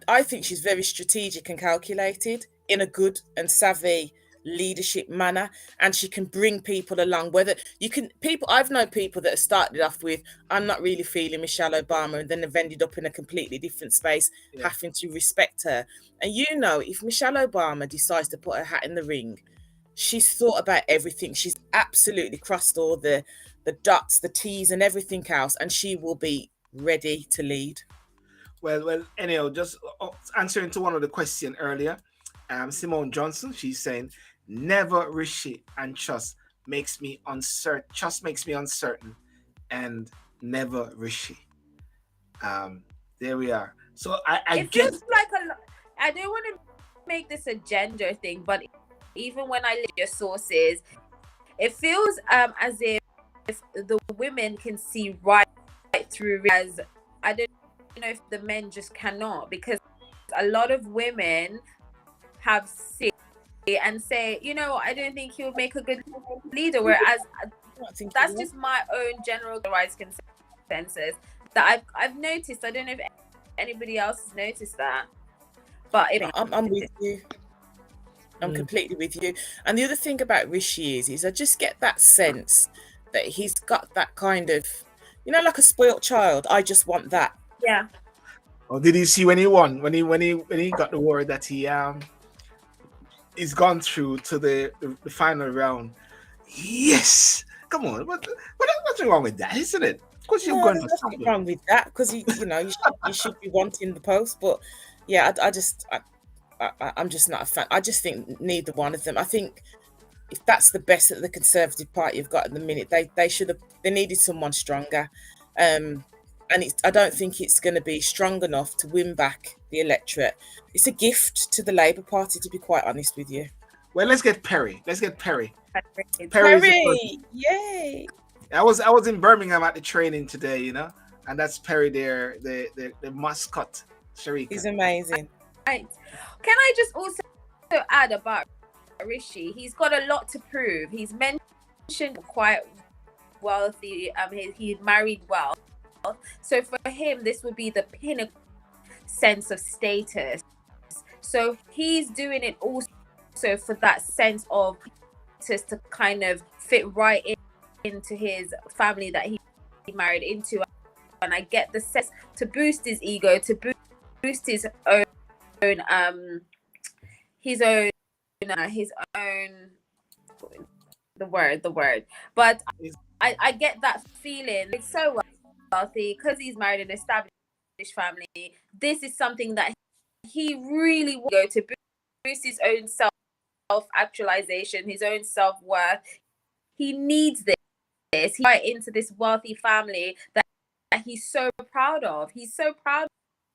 I think she's very strategic and calculated in a good and savvy leadership manner, and she can bring people along. Whether you can, people, I've known people that have started off with, I'm not really feeling Michelle Obama, and then have ended up in a completely different space, having to respect her. And you know, if Michelle Obama decides to put her hat in the ring, she's thought about everything. She's absolutely crossed all the dots, the T's, and everything else, and she will be ready to lead. Well, anyhow, just answering to one of the question earlier, Simone Johnson, she's saying, never Rishi and trust makes me uncertain. Trust makes me uncertain, and never Rishi. There we are. So I feels like I don't want to make this a gender thing, but even when I look at your sources, it feels as if the women can see right through, as I don't know if the men just cannot, because a lot of women have seen and say, you know, I don't think he would make a good leader, whereas that's just my own general rights consensus that I've noticed. I don't know if anybody else has noticed that, but I'm with you. I'm completely with you. And the other thing about Rishi is I just get that sense that he's got that kind of, you know, like a spoilt child. I just want that. Yeah. Oh, did you see when he won? When he got the word that he's gone through to the final round? Yes. Come on. What's wrong with that, isn't it? Of course you've gone. There's nothing wrong with that, because you should be wanting the post. But yeah, I'm just not a fan. I just think neither one of them. I think if that's the best that the Conservative Party have got at the minute, they needed someone stronger. And I don't think it's going to be strong enough to win back the electorate. It's a gift to the Labour Party, to be quite honest with you. Well, let's get Perry. Perry, yay! I was in Birmingham at the training today, you know, and that's Perry there, the mascot, Sharika. He's amazing. Right. Can I just also add about Rishi? He's got a lot to prove. He's mentioned quite wealthy. He married well. So for him, this would be the pinnacle sense of status. So he's doing it also for that sense of just to kind of fit right into his family that he married into. And I get the sense to boost his ego, to boost his own the word. But I get that feeling. It's so wealthy because he's married an established family. This is something that he really will go to boost his own self-actualization, his own self-worth. He needs this. He's right into this wealthy family that he's so proud of. He's so proud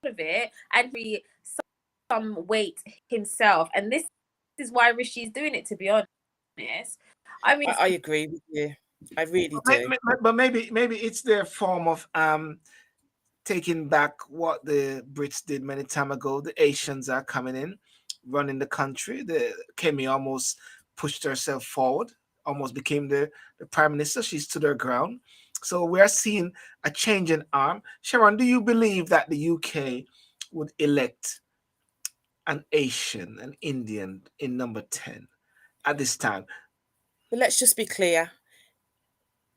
of it, and he some weight himself. And this is why Rishi's doing it, to be honest. I mean, I agree with you. I really do. But maybe it's their form of taking back what the Brits did many time ago. The Asians are coming in, running the country. The Kemi almost pushed herself forward, almost became the prime minister. She stood her ground. So we are seeing a change in arm. Sharon, do you believe that the UK would elect an Asian, an Indian in number 10 at this time? But let's just be clear.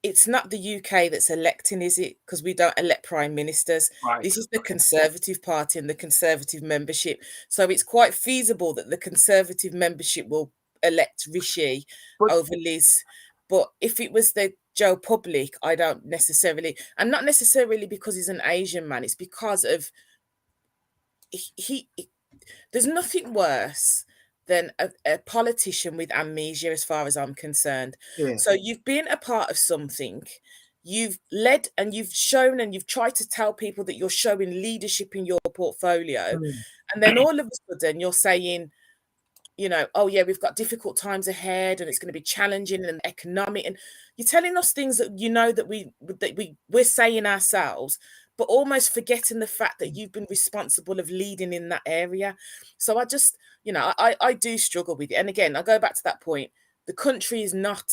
It's not the UK that's electing, is it? Because we don't elect prime ministers. Right. This is the Conservative Party and the Conservative membership. So it's quite feasible that the Conservative membership will elect Rishi over Liz. But if it was the Joe Public, I don't necessarily, and not necessarily because he's an Asian man, it's because of there's nothing worse than a politician with amnesia, as far as I'm concerned. Yeah. So you've been a part of something, you've led and you've shown and you've tried to tell people that you're showing leadership in your portfolio. And then all of a sudden you're saying, you know, oh yeah, we've got difficult times ahead and it's going to be challenging and economic. And you're telling us things that you know that we're saying ourselves, but almost forgetting the fact that you've been responsible of leading in that area. So I just, you know, I do struggle with it. And again, I go back to that point. The country is not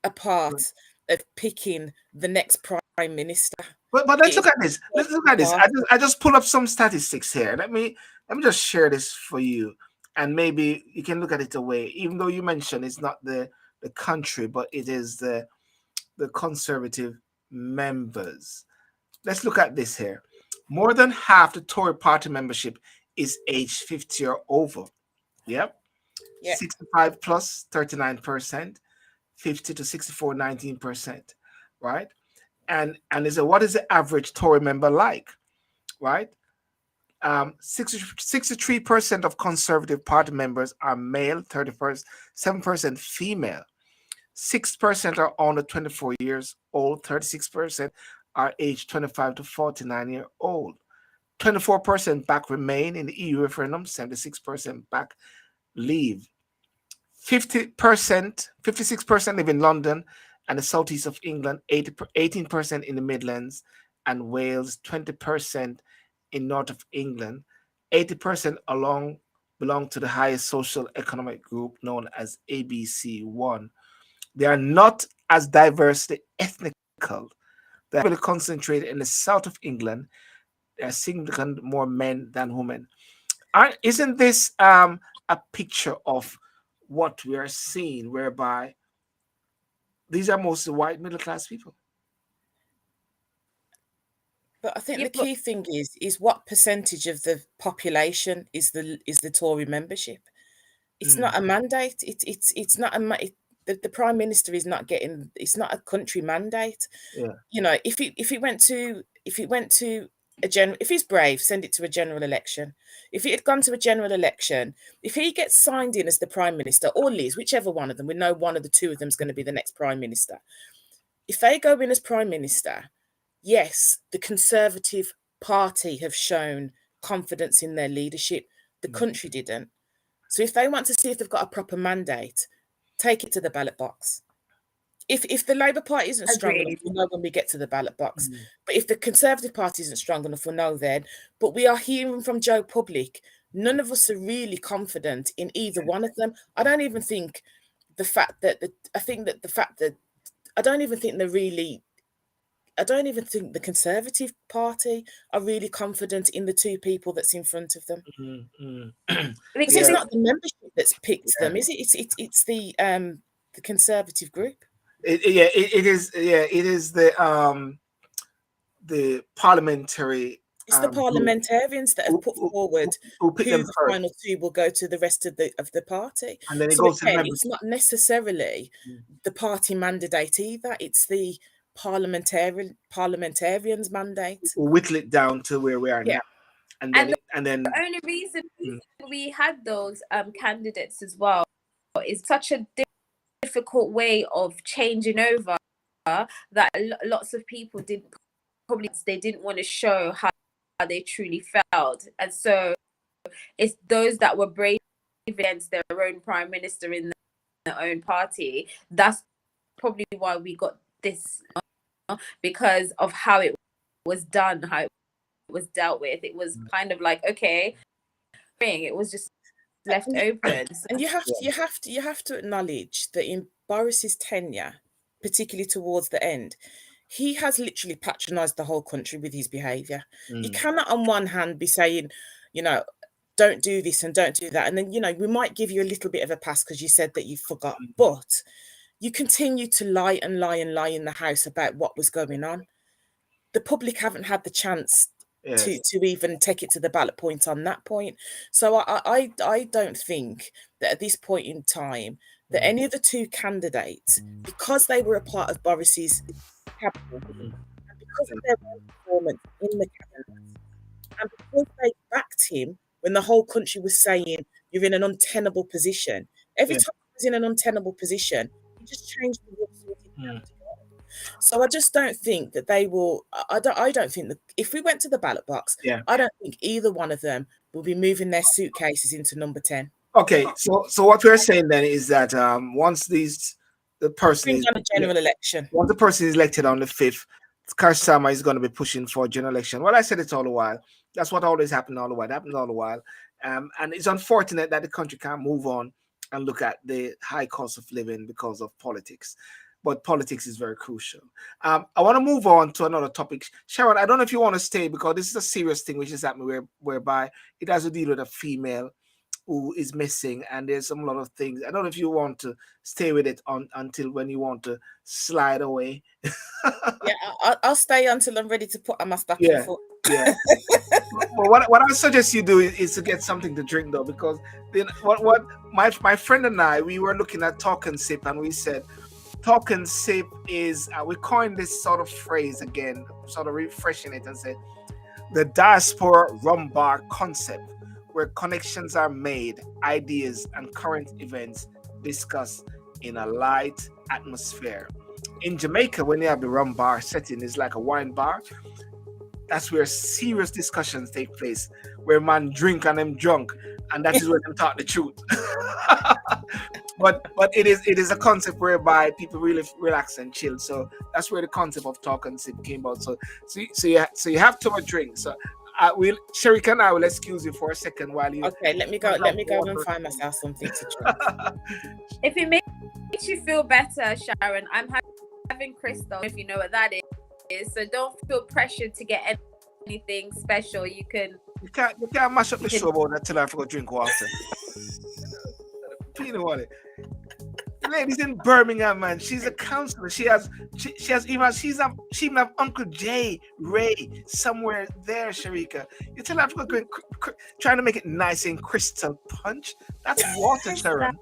a part of picking the next prime minister. But let's look at this. Let's look at this. I just pull up some statistics here. Let me just share this for you. and maybe you can look at it away, even though you mentioned it's not the country, but it is the Conservative members. Let's look at this here. More than half the Tory party membership is age 50 or over. Yep. Yeah. 65 plus, 39%. 50 to 64, 19%. Right? And is what is the average Tory member like? Right? 63% of Conservative Party members are male, 7% female, 6% are under 24 years old, 36% are aged 25 to 49 years old, 24% back remain in the EU referendum, 76% back leave, 56% live in London and the southeast of England, 18% in the Midlands and Wales, 20% in north of England, 80% belong to the highest social economic group known as ABC1. They are not as diversely ethnical. They're really concentrated in the south of England. There are significantly more men than women. Isn't this a picture of what we are seeing, whereby these are mostly white middle class people? But I think the key thing is what percentage of the population is the Tory membership. It's not a mandate. It's not the Prime Minister is not getting. It's not a country mandate. Yeah. You know, if it went to if he's brave, send it to a general election. If it had gone to a general election, if he gets signed in as the Prime Minister or Liz, whichever one of them, we know one of the two of them is going to be the next Prime Minister. If they go in as Prime Minister, yes, the Conservative Party have shown confidence in their leadership. The country didn't. So if they want to see if they've got a proper mandate, take it to the ballot box. If the Labour Party isn't strong enough, we'll know when we get to the ballot box. But if the Conservative Party isn't strong enough, we'll know then. But we are hearing from Joe Public, none of us are really confident in either one of them. I don't even think the fact that I don't even think the Conservative Party are really confident in the two people that's in front of them. Because it's not the membership that's picked them, is it? It's the Conservative group. It is. Yeah, it is the parliamentary. It's the parliamentarians that have put forward who the final two will go to the rest of the party. And then it goes to it's not necessarily the party mandate either. It's the parliamentarians' mandate. We'll whittle it down to where we are now. And then the only reason we had those candidates as well is such a difficult way of changing over that lots of people didn't want to show how they truly felt, and so it's those that were brave against their own prime minister in their own party. That's probably why we got this, because of how it was done, how it was dealt with. It was kind of like, okay, it was just left open. And you have to acknowledge that in Boris's tenure, particularly towards the end, he has literally patronised the whole country with his behaviour. You cannot on one hand be saying, don't do this and don't do that, and then we might give you a little bit of a pass because you said that you forgot, but you continue to lie and lie and lie in the House about what was going on. The public haven't had the chance to even take it to the ballot point on that point. So I don't think that at this point in time that any of the two candidates, because they were a part of Boris's cabinet, and because of their performance in the cabinet, and because they backed him when the whole country was saying you're in an untenable position, every time he was in an untenable position, he just changed the rules. So I just don't think that they will. I don't think that if we went to the ballot box, I don't think either one of them will be moving their suitcases into number 10. Okay, so what we're saying then is that once the person is a general election, once the person is elected on the 5th, Karsama is going to be pushing for a general election. Well, I said it all the while. That's what always happened all the while. It happens all the while, and it's unfortunate that the country can't move on and look at the high cost of living because of politics. But politics is very crucial. I want to move on to another topic. Sharon, I don't know if you want to stay because this is a serious thing which is happening whereby it has to deal with a female who is missing, and there's some lot of things. I don't know if you want to stay with it on until when you want to slide away. Yeah, I'll stay until I'm ready to put on my stocking Yeah, foot. yeah. But what I suggest you do is to get something to drink though, because then what my friend and I, we were looking at talk and sip, and we said talk and sip is we coined this sort of phrase again, sort of refreshing it, and said the diaspora rum bar concept, where connections are made, ideas and current events discussed in a light atmosphere. In Jamaica, when they have the rum bar setting, it's like a wine bar. That's where serious discussions take place, where man drink and them drunk, and that is where them talk the truth. but it is a concept whereby people really relax and chill. So that's where the concept of talk and sip came about. So you have to have a drink. So Sherika and I will excuse you for a second while you. Okay, let me go and find myself something to drink. If it makes you feel better, Sharon, I'm having crystal, if you know what that is. So don't feel pressured to get anything special. You can't mash up the show about that till I forgot to drink water. You want it. Ladies in Birmingham, man. She's a counselor. She even have Uncle Jay Ray somewhere there, Sharika. You tell her I've got trying to make it nice and crystal punch. That's water, Sharon.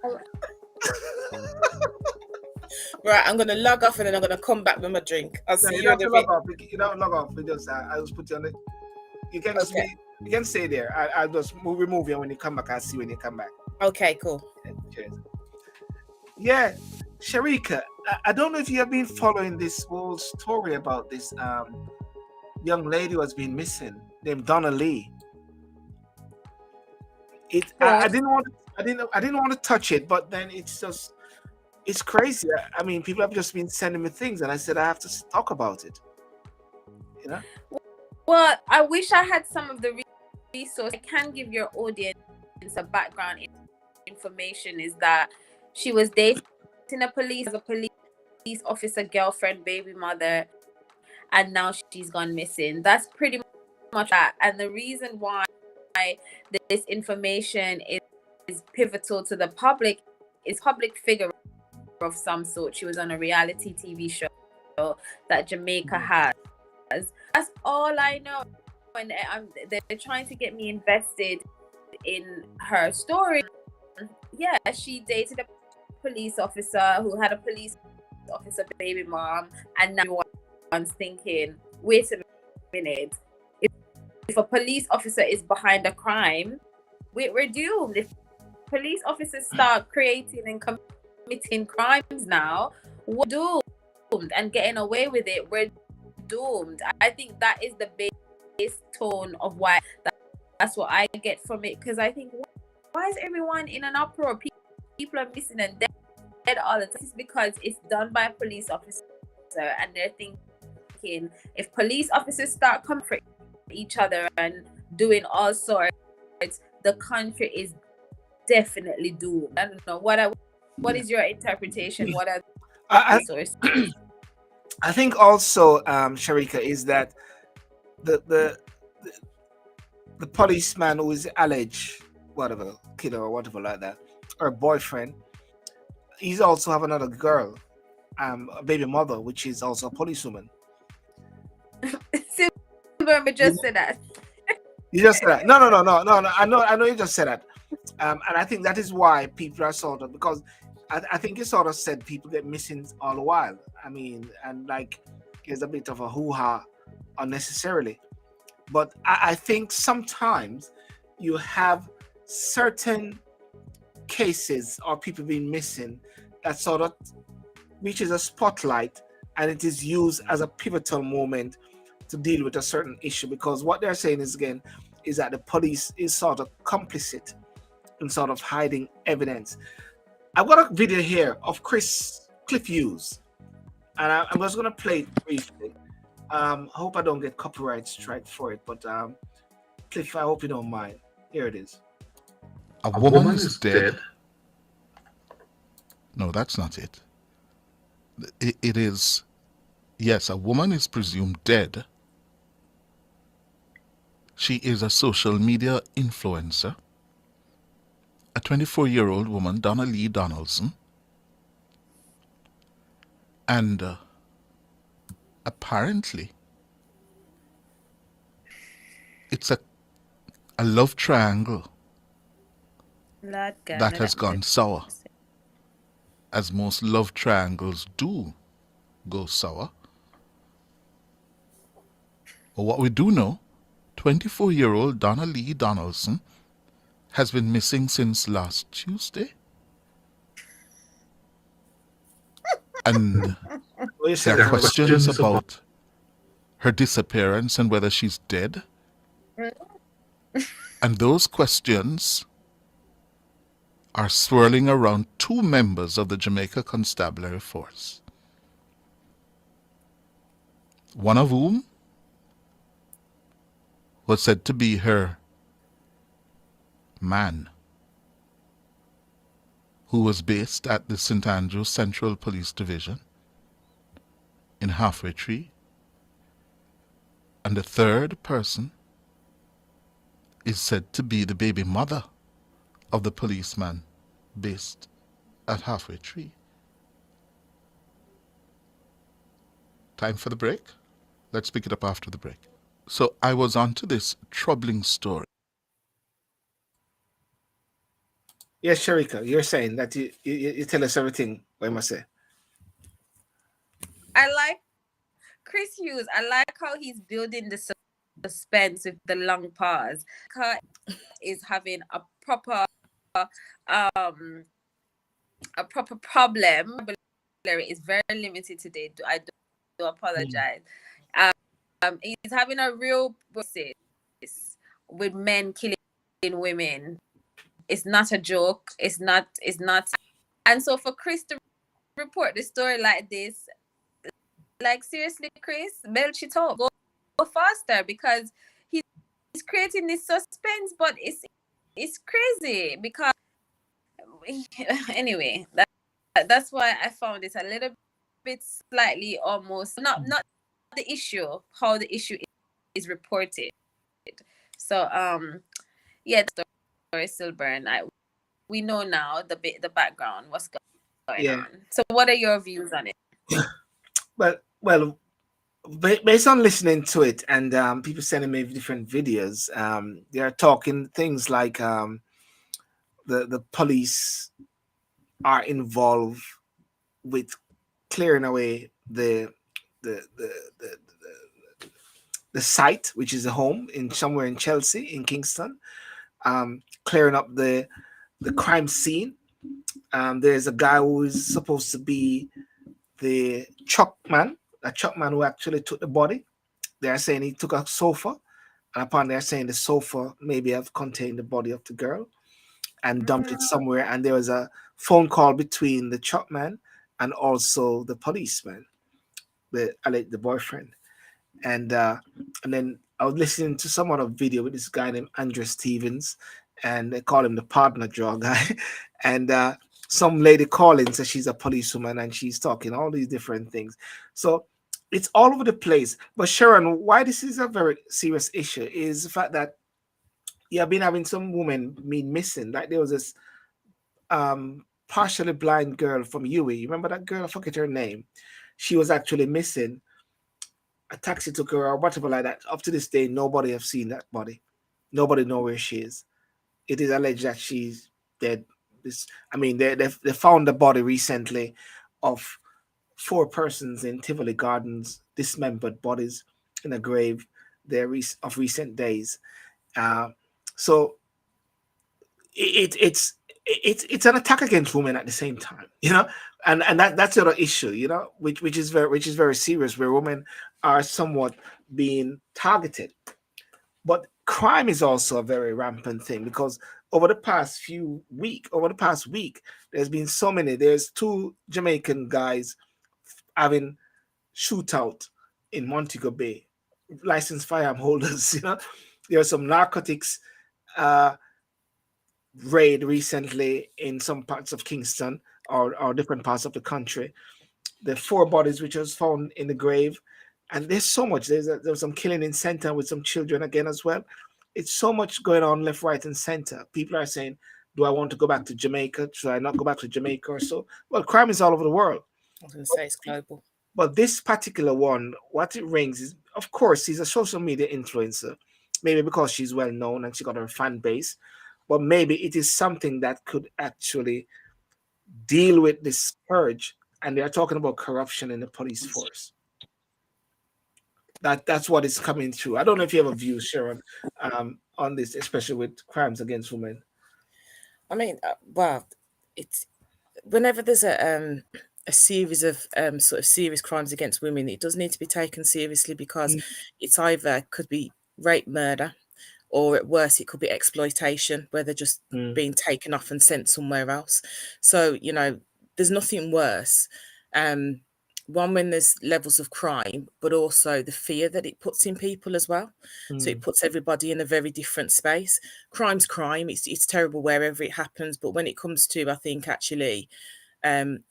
Right, I'm gonna log off and then I'm gonna come back with my drink. I'll see you in a bit. You don't log off. I just put you on it. You can just you can stay there. I'll just remove you when you come back. I'll see you when you come back. Okay, cool. Cheers. Yeah, Sharika, I don't know if you have been following this whole story about this young lady who has been missing, named Donna-Lee. I didn't want to touch it, but then it's crazy. I mean, people have just been sending me things, and I said I have to talk about it. You know. Well, I wish I had some of the resources. I can give your audience a background information. Is that she was dating a police officer, girlfriend, baby mother, and now she's gone missing. That's pretty much that. And the reason why this information is pivotal to the public is public figure of some sort. She was on a reality TV show that Jamaica has. That's all I know. And they're trying to get me invested in her story. Yeah, she dated a police officer who had a police officer baby mom, and now everyone's thinking, wait a minute, if a police officer is behind a crime, we're doomed. If police officers start creating and committing crimes now, we're doomed, and getting away with it, we're doomed. I think that is the base tone of why that's what I get from it, because I think, why is everyone in an uproar? People are missing and dead all the time. It's because it's done by a police officer, and they're thinking if police officers start coming for each other and doing all sorts, the country is definitely doomed. I don't know what is your interpretation? What are the sources? I think also, Sharika, is that the policeman who is alleged whatever killer or whatever like that, or boyfriend, he's also have another girl, a baby mother, which is also a policewoman. Silver just said that. You just said that. No. I know you just said that. And I think that is why people are sort of, because I think you sort of said people get missing all the while. I mean, and like there's a bit of a hoo-ha unnecessarily. But I think sometimes you have certain cases or people being missing that sort of reaches a spotlight, and it is used as a pivotal moment to deal with a certain issue, because what they're saying is that the police is sort of complicit in sort of hiding evidence. I've got a video here of Cliff Hughes, and I'm just going to play it briefly. I hope I don't get copyright strike for it, but Cliff, I hope you don't mind. Here it is. A woman is dead. No, that's not it. It is, yes, a woman is presumed dead. She is a social media influencer. 24-year-old woman, Donna-Lee Donaldson, and apparently it's a love triangle Lord God, that no, has gone sour, as most love triangles do go sour. But what we do know, 24-year-old Donna-Lee Donaldson has been missing since last Tuesday. And there are questions about her disappearance and whether she's dead. And those questions are swirling around two members of the Jamaica Constabulary Force. One of whom was said to be her man, who was based at the St. Andrews Central Police Division in Halfway Tree. And the third person is said to be the baby mother of the policeman based at Halfway Tree. Time for the break? Let's pick it up after the break. So I was onto this troubling story. Yes, Sharika, you're saying that you tell us everything, what I must say. I like Chris Hughes. I like how he's building the suspense with the long pause. Kurt is having a proper problem. It's very limited today. I do apologize. He's having a real process with men killing women. It's not a joke. It's not. And so for Chris to report the story like this, like seriously, Chris, belch it up. Go faster, because he's creating this suspense, but it's crazy because anyway, that's why I found it a little bit slightly almost not the issue, how the issue is reported. So yeah, the story still burn. We know now the background, what's going on. So what are your views on it? Well, based on listening to it and people sending me different videos, they are talking things like the police are involved with clearing away the site, which is a home in somewhere in Chelsea, in Kingston, clearing up the crime scene. There's a guy who is supposed to be the truck man who actually took the body. They're saying he took a sofa, and upon they're saying the sofa maybe have contained the body of the girl and dumped it somewhere. And there was a phone call between the truck man and also the policeman, the boyfriend. And then I was listening to some other video with this guy named Andrew Stevens, and they call him the partner draw guy. And some lady calling says she's a policewoman and she's talking all these different things. So it's all over the place. But Sharon, why this is a very serious issue is the fact that you have been having some women been missing. Like there was this partially blind girl from UWI. You remember that girl? I forget her name. She was actually missing. A taxi took her or whatever like that. Up to this day, nobody have seen that body. Nobody know where she is. It is alleged that she's dead. They found the body recently of 4 persons in Tivoli Gardens, dismembered bodies in a grave there of recent days. So it's an attack against women at the same time, and that's the other issue, which is very serious, where women are somewhat being targeted. But crime is also a very rampant thing, because over the past week, there's been so many. There's 2 Jamaican guys having shootout in Montego Bay, licensed firearm holders. There are some narcotics raid recently in some parts of Kingston or different parts of the country. The 4 bodies which was found in the grave, and there's so much. There's some killing in center with some children again as well. It's so much going on left, right, and center. People are saying Do I want to go back to Jamaica? Should I not go back to Jamaica or so? Well, crime is all over the world. I was going to say it's global. But this particular one, what it rings is, of course, she's a social media influencer. Maybe because she's well known and she got her fan base. But maybe it is something that could actually deal with this purge. And they're talking about corruption in the police force. That's what is coming through. I don't know if you have a view, Sharon, on this, especially with crimes against women. I mean, well, it's whenever there's a series of sort of serious crimes against women, it does need to be taken seriously, because it's either could be rape, murder, or at worst it could be exploitation, where they're just being taken off and sent somewhere else. So, you know, there's nothing worse. One, when there's levels of crime, but also the fear that it puts in people as well. So it puts everybody in a very different space. Crime's crime. It's terrible wherever it happens. But when it comes to, I think, actually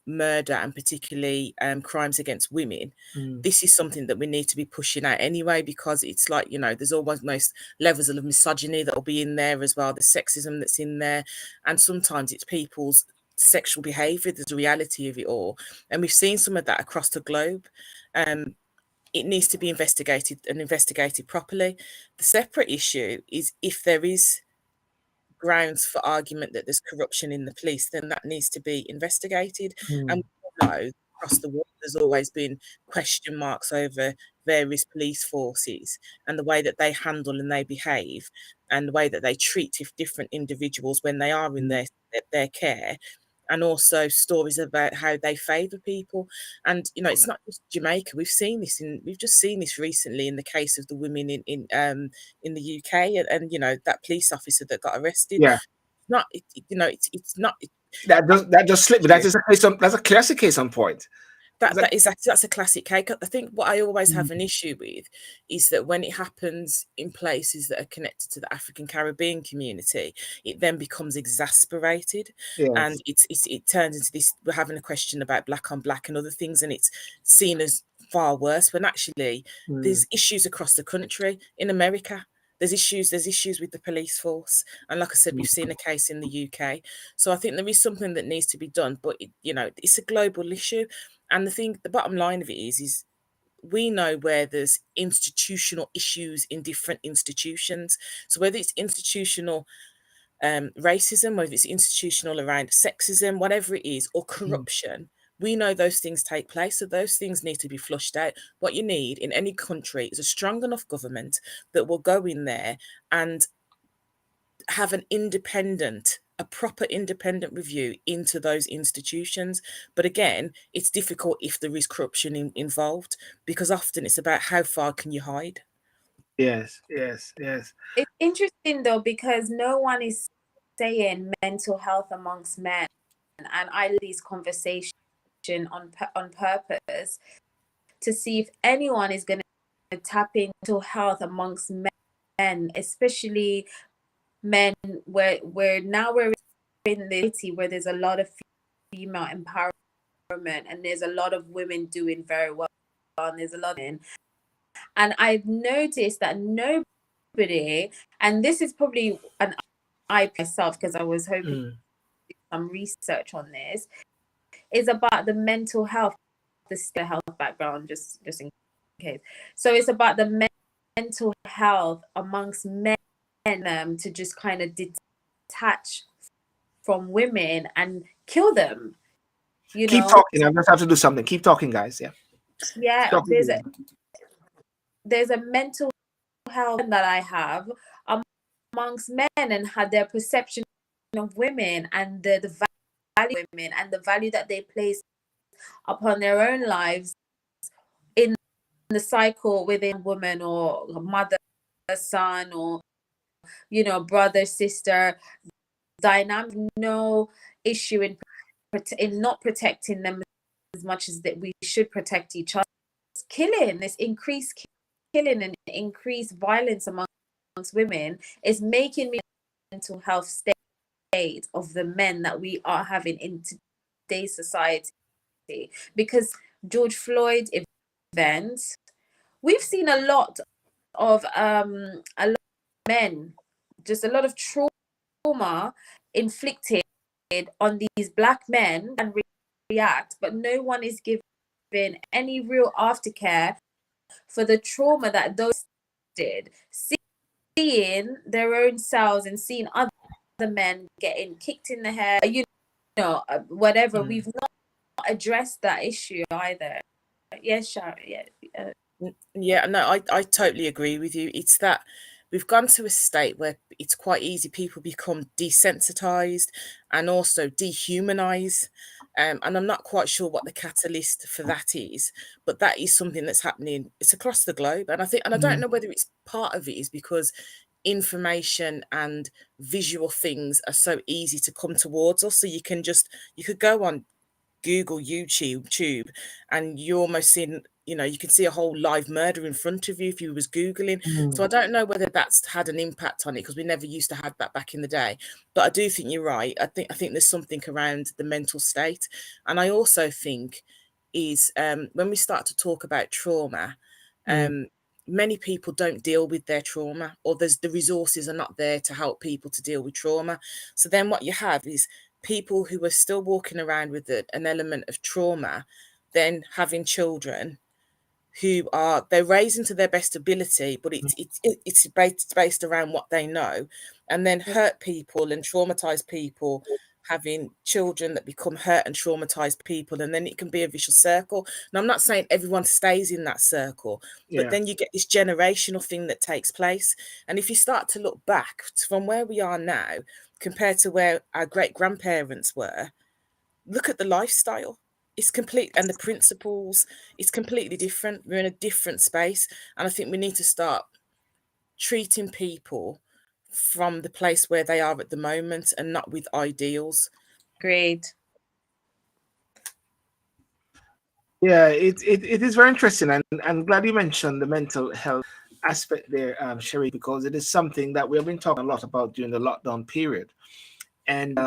murder, and particularly crimes against women, this is something that we need to be pushing out anyway, because it's like, you know, there's almost levels of misogyny that will be in there as well, the sexism that's in there, and sometimes it's people's sexual behavior. There's a reality of it all, and we've seen some of that across the globe. It needs to be investigated properly. The separate issue is, if there is grounds for argument that there's corruption in the police, then that needs to be investigated. And we know across the world there's always been question marks over various police forces and the way that they handle and they behave, and the way that they treat different individuals when they are in their care, and also stories about how they favour people. And, you know, it's not just Jamaica. We've just seen this recently in the case of the women in the UK, and you know, that police officer that got arrested. Yeah. It's not. That just slipped. But that's a classic case on point. That's a classic case. I think what I always have an issue with is that when it happens in places that are connected to the African Caribbean community, it then becomes exasperated. Yes. And it turns into this, we're having a question about black on black and other things, and it's seen as far worse, when actually there's issues across the country. In America, there's issues with the police force, and like I said, we've seen a case in the UK. So I think there is something that needs to be done, but it's a global issue. And the bottom line of it is we know where there's institutional issues in different institutions. So whether it's institutional racism, whether it's institutional around sexism, whatever it is, or corruption, we know those things take place. So those things need to be flushed out. What you need in any country is a strong enough government that will go in there and have a proper independent review into those institutions. But again, it's difficult if there is corruption involved, because often it's about how far can you hide. Yes. It's interesting though, because no one is saying mental health amongst men, and I love these conversations on purpose to see if anyone is going to tap into mental health amongst men, especially men where we're in the city where there's a lot of female empowerment, and there's a lot of women doing very well, and there's a lot of men. And I've noticed that nobody, and this is probably an I myself, because I was hoping to do some research on this, is about the mental health, the health background, just in case. So it's about the mental health amongst men, to just kind of detach from women and kill them. Keep talking. I just have to do something. Keep talking, guys. Yeah. There's a mental health that I have amongst men, and had their perception of women, and the value of women, and the value that they place upon their own lives in the cycle within woman, or mother, son, or brother, sister dynamic. No issue in not protecting them as much as that we should protect each other. This increased killing and increased violence amongst women is making me mental health state of the men that we are having in today's society. Because George Floyd events, we've seen a lot of men, just a lot of trauma inflicted on these black men and react, but no one is given any real aftercare for the trauma that those did. Seeing their own selves and seeing other men getting kicked in the head, whatever. We've not addressed that issue either. Yes, Sharon. Yeah, no, I totally agree with you. It's that we've gone to a state where it's quite easy people become desensitized and also dehumanized. And I'm not quite sure what the catalyst for that is, but that is something that's happening. It's across the globe. And I don't know whether it's part of it is because information and visual things are so easy to come towards us. So you could go on Google, YouTube, and you almost seen, you can see a whole live murder in front of you if you was Googling. So I don't know whether that's had an impact on it, because we never used to have that back in the day. But I do think you're right. I think there's something around the mental state. And I also think is when we start to talk about trauma, many people don't deal with their trauma, or the resources are not there to help people to deal with trauma. So then what you have is people who are still walking around with an element of trauma, then having children who they're raising to their best ability, but it's based around what they know, and then hurt people and traumatized people having children that become hurt and traumatized people, and then it can be a vicious circle. And I'm not saying everyone stays in that circle, but then you get this generational thing that takes place. And if you start to look back from where we are now compared to where our great grandparents were, look at the lifestyle. It's complete, and the principles, it's completely different. We're in a different space. And I think we need to start treating people from the place where they are at the moment and not with ideals. Great. Yeah, it is very interesting, and I'm glad you mentioned the mental health aspect there, Sherry, because it is something that we have been talking a lot about during the lockdown period. And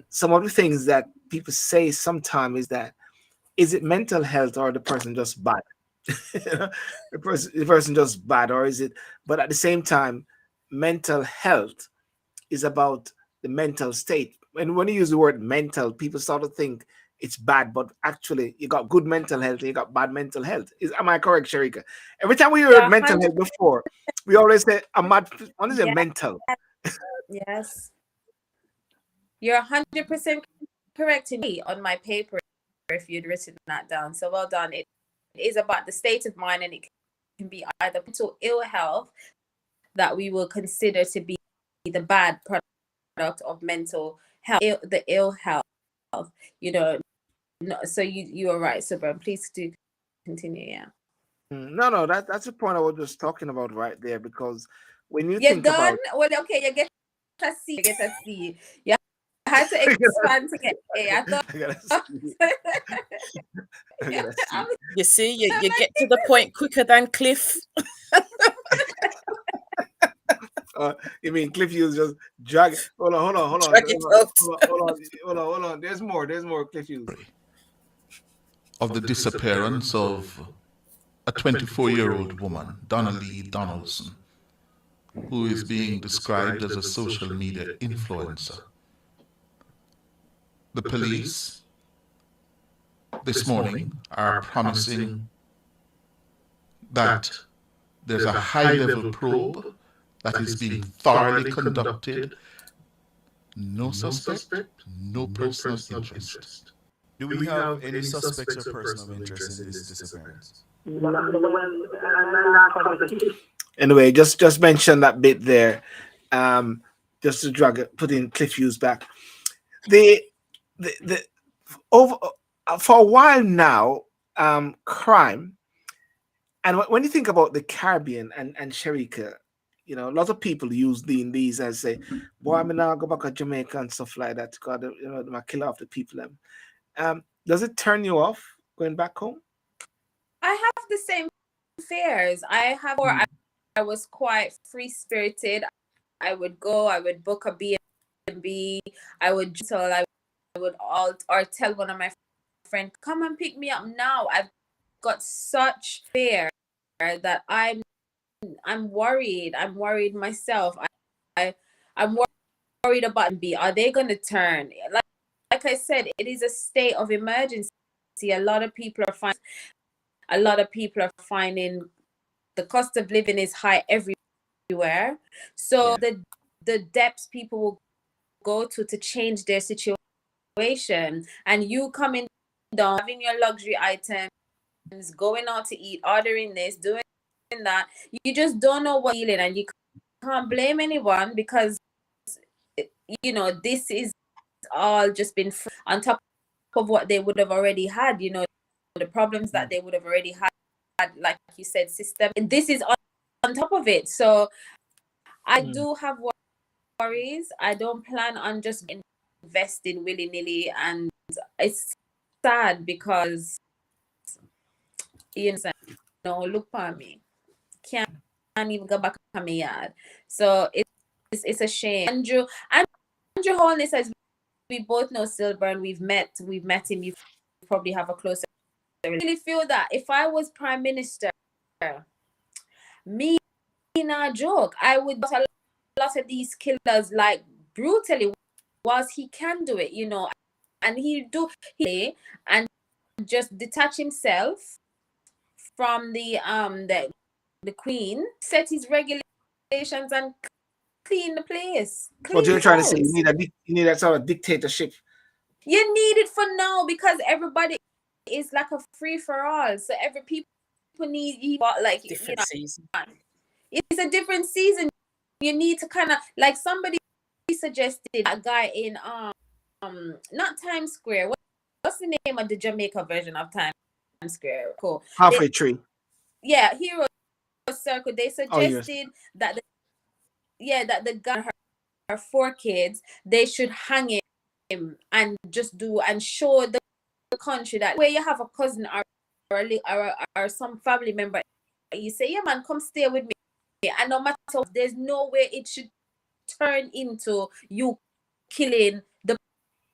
some of the things that people say sometimes is that, is it mental health or the person just bad? the person just bad, or is it? But at the same time, mental health is about the mental state. And when you use the word mental, people sort of think it's bad, but actually you got good mental health and you got bad mental health. Am I correct, Sharika? Every time we heard mental health before, we always say I'm mad. What is it, mental? Yes. You're 100% correct in me on my paper if you'd written that down. So well done. It is about the state of mind, and it can be either mental ill health that we will consider to be the bad product of mental health, the ill health, so you are right, Subram. Please do continue. Yeah. No, that's the point I was just talking about right there, because when you You're think done. about, Well, okay, you get a C. Yeah, I had to expand to get A. I thought. You see, you get to the point quicker than Cliff. You mean Cliff Hughes just drag? Hold on. There's more Cliff Hughes. Of the disappearance of a 24-year-old woman, Donna-Lee Donaldson, who is being described as a social media influencer. The police this morning are promising that there's a high-level probe that is being thoroughly conducted. No suspect, no personal interest. Do we have any suspects or person of interest in this disappearance? Anyway, just mention that bit there, just to put in Cliff Hughes back. The over for a while now, crime, and when you think about the Caribbean and Sharika, a lot of people use these as say, boy, I'm now go back to Jamaica and stuff like that. God, my kill off the people. Does it turn you off going back home? I have the same fears. I was quite free spirited. I would go. I would book a B&B. I would tell one of my friends, come and pick me up now. I've got such fear that I'm worried. I'm worried myself. I'm worried about B. Are they going to turn? Like I said, it is a state of emergency. A lot of people are finding the cost of living is high everywhere. So the depths people will go to change their situation, and you coming down, having your luxury items, going out to eat, ordering this, doing that, you just don't know what feeling, and you can't blame anyone because this is all just been on top of what they would have already had, the problems that they would have already had, like you said, system. This is on top of it. So I do have worries. I don't plan on just investing willy-nilly, and it's sad because look for me, can't even go back to my yard. So it's a shame. Andrew Holness, as we both know, Silburn, we've met him. You probably have a closer. I really feel that if I was prime minister, me not joke, I would a lot of these killers like brutally, whilst he can do it, and and just detach himself from the queen, set his regulations and clean the place. What you're trying to say, you need that sort of dictatorship. You need it for now because everybody is like a free for all. So people need like different season. It's a different season. You need to kind of like somebody suggested a guy in not Times Square. What's the name of the Jamaica version of Times Square? Cool. Halfway Tree. Yeah, Hero Circle. They suggested that the guy, her 4 kids, they should hang him and just show the country that where you have a cousin or some family member, you say, yeah man, come stay with me, and no matter what, there's no way it should turn into you killing the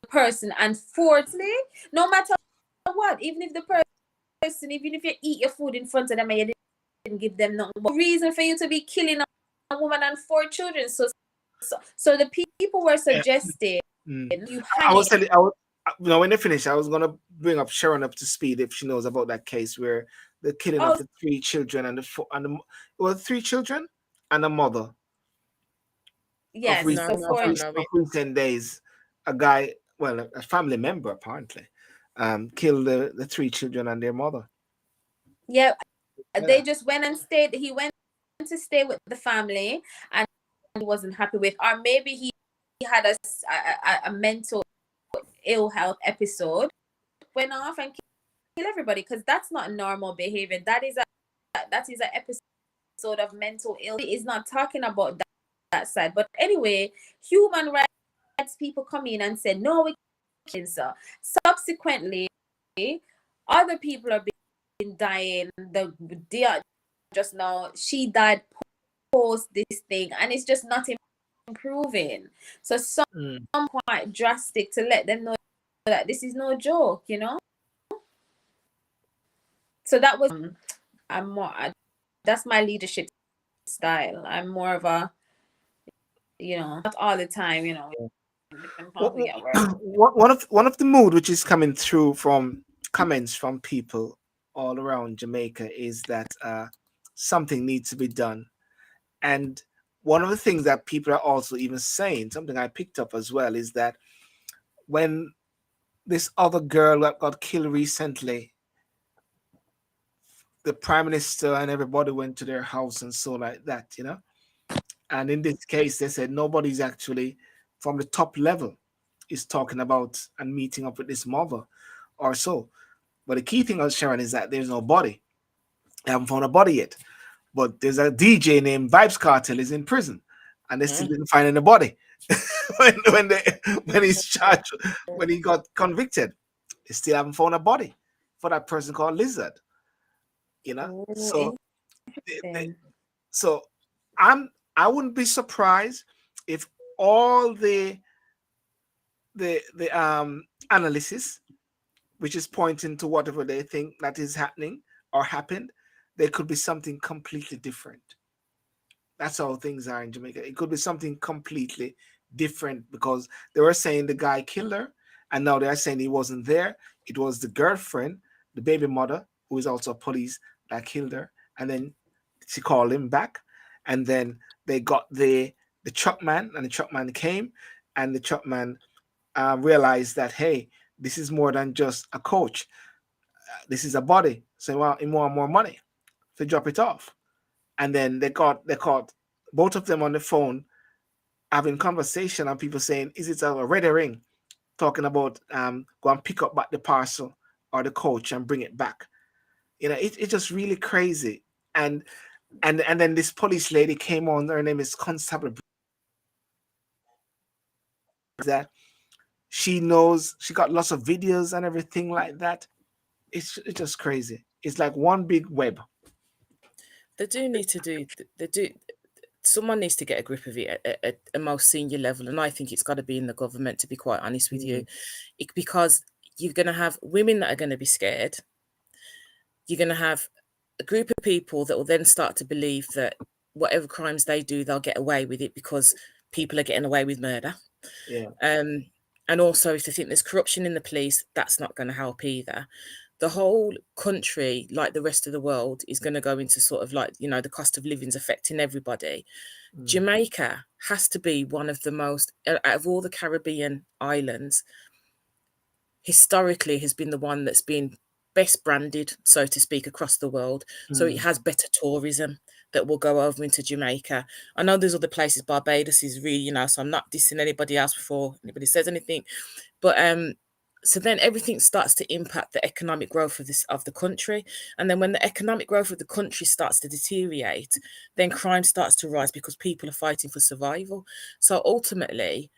person. And fourthly, no matter what, even if you eat your food in front of them and you didn't give them no reason for you to be killing a woman and 4 children. So the people were suggesting you hang when they finish, I was gonna bring up Sharon up to speed if she knows about that case where the killing of the 3 children and the 3 children and a mother. Yes, of recent days, a guy, a family member apparently, killed the 3 children and their mother. Yeah, they just went and stayed. He went to stay with the family and he wasn't happy with, or maybe he had a mental ill health episode, went off and killed everybody, because that's not normal behavior. That is an episode of mental illness. It's not talking about that side. But anyway, human rights people come in and say no, we can't. So subsequently, other people are being dying. Just now, she died post this thing, and it's just not improving. So some quite drastic to let them know that this is no joke, So that was that's my leadership style. I'm more of a, not all the time, One of the mood which is coming through from comments from people all around Jamaica is that something needs to be done. And one of the things that people are also even saying, something I picked up as well, is that when this other girl that got killed recently, the prime minister and everybody went to their house and so like that, And in this case, they said nobody's actually from the top level is talking about and meeting up with this mother or so. But the key thing, Sharon, is that there's no body. I haven't found a body yet. But there's a DJ named Vibes Cartel is in prison, and they still didn't find any body when he's charged, when he got convicted. They still haven't found a body for that person called Lizard. So I wouldn't be surprised if all the analysis, which is pointing to whatever they think that is happening or happened, there could be something completely different. That's how things are in Jamaica. It could be something completely different because they were saying the guy killed her, and now they're saying he wasn't there. It was the girlfriend, the baby mother, who is also police, that killed her. And then she called him back, and then they got the truck man, and the truck man came, and the truck man realized that, hey, this is more than just a coach. This is a body. So he want more money to drop it off. And then they caught both of them on the phone having conversation, and people saying, is it a red ring? Talking about go and pick up back the parcel or the coach and bring it back. You know, it's just really crazy. And then this police lady came on, her name is Constable, that she knows, she got lots of videos and everything like that. It's just crazy. It's like one big web. They do. Someone needs to get a grip of it at a most senior level, and I think it's got to be in the government, to be quite honest with you, because you're going to have women that are going to be scared. You're going to have a group of people that will then start to believe that whatever crimes they do, they'll get away with it because people are getting away with murder. Yeah. And also, if they think there's corruption in the police, that's not going to help either. The whole country, like the rest of the world, is going to go into sort of like, you know, the cost of living is affecting everybody. Jamaica has to be one of the most, out of all the Caribbean islands, historically has been the one that's been best branded, so to speak, across the world. So it has better tourism that will go over into Jamaica. I know there's other places, Barbados is really, you know, so I'm not dissing anybody else before anybody says anything. But so then everything starts to impact the economic growth of the country. And then when the economic growth of the country starts to deteriorate, then crime starts to rise because people are fighting for survival. So ultimately,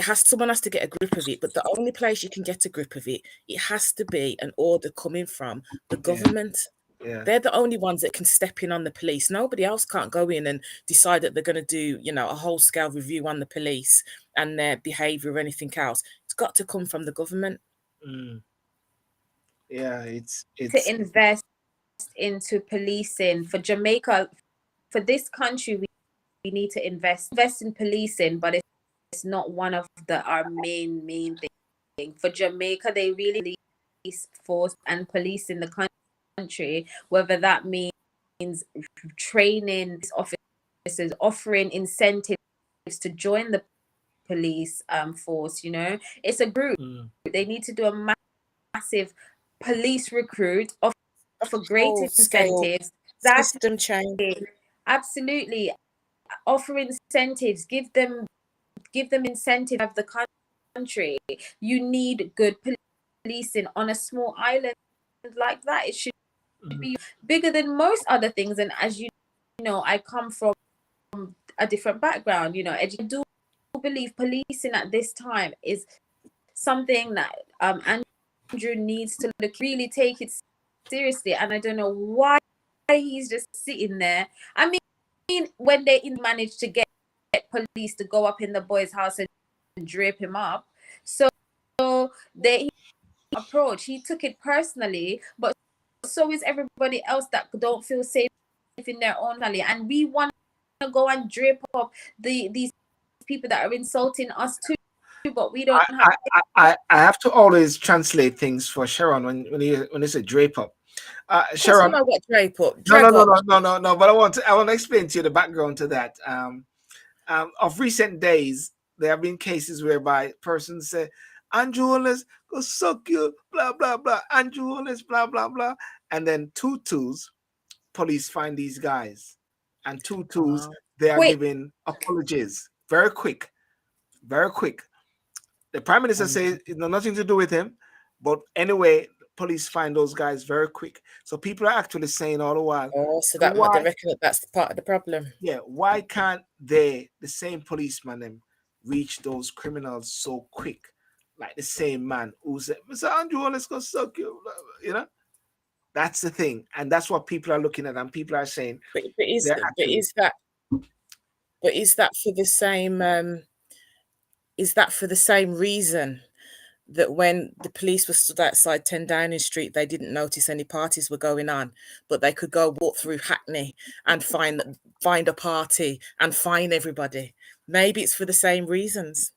someone has to get a grip of it, but the only place you can get a grip of it, it has to be an order coming from the government. Yeah. They're the only ones that can step in on the police. Nobody else can't go in and decide that they're going to do, you know, a whole scale review on the police and their behavior or anything else. It's got to come from the government. Yeah, it's to invest into policing for Jamaica. For this country, we need to invest in policing, but it's not one of our main thing. For Jamaica, they really police force and police in the country, whether that means training officers, offering incentives to join the police force. You know, it's a group. They need to do a massive police recruit, offer great incentives, system change. Absolutely, offer incentives, give them incentive of the country. You need good policing on a small island like that. It should be bigger than most other things. And as you know, I come from a different background. You know, I do believe policing at this time is something that Andrew needs to really take it seriously. And I don't know why he's just sitting there. I mean, when they managed to get police to go up in the boy's house and drape him up, so they approach, he took it personally, but so is everybody else that don't feel safe in their own valley, and we want to go and drape up these people that are insulting us too. But we don't I have to always translate things for Sharon when you say drape up. Sharon, I what drape up. No. But I want to explain to you the background to that. Of recent days, there have been cases whereby persons say, Andrew Holness go suck you, blah blah blah. Andrew Holness, blah blah blah, and then tutus, police find these guys, and tutus they are giving apologies very quick. The prime minister says it's nothing to do with him, but anyway, police find those guys very quick. So people are actually saying all the while, so that they reckon that's part of the problem. Yeah, why can't the same policeman them reach those criminals so quick, like the same man who said, "Mr. Andrew, let's go suck you," you know? That's the thing, and that's what people are looking at, and people are saying, but is that for the same? Is that for the same reason that when the police were stood outside 10 Downing Street, they didn't notice any parties were going on, but they could go walk through Hackney and find a party and fine everybody? Maybe it's for the same reasons.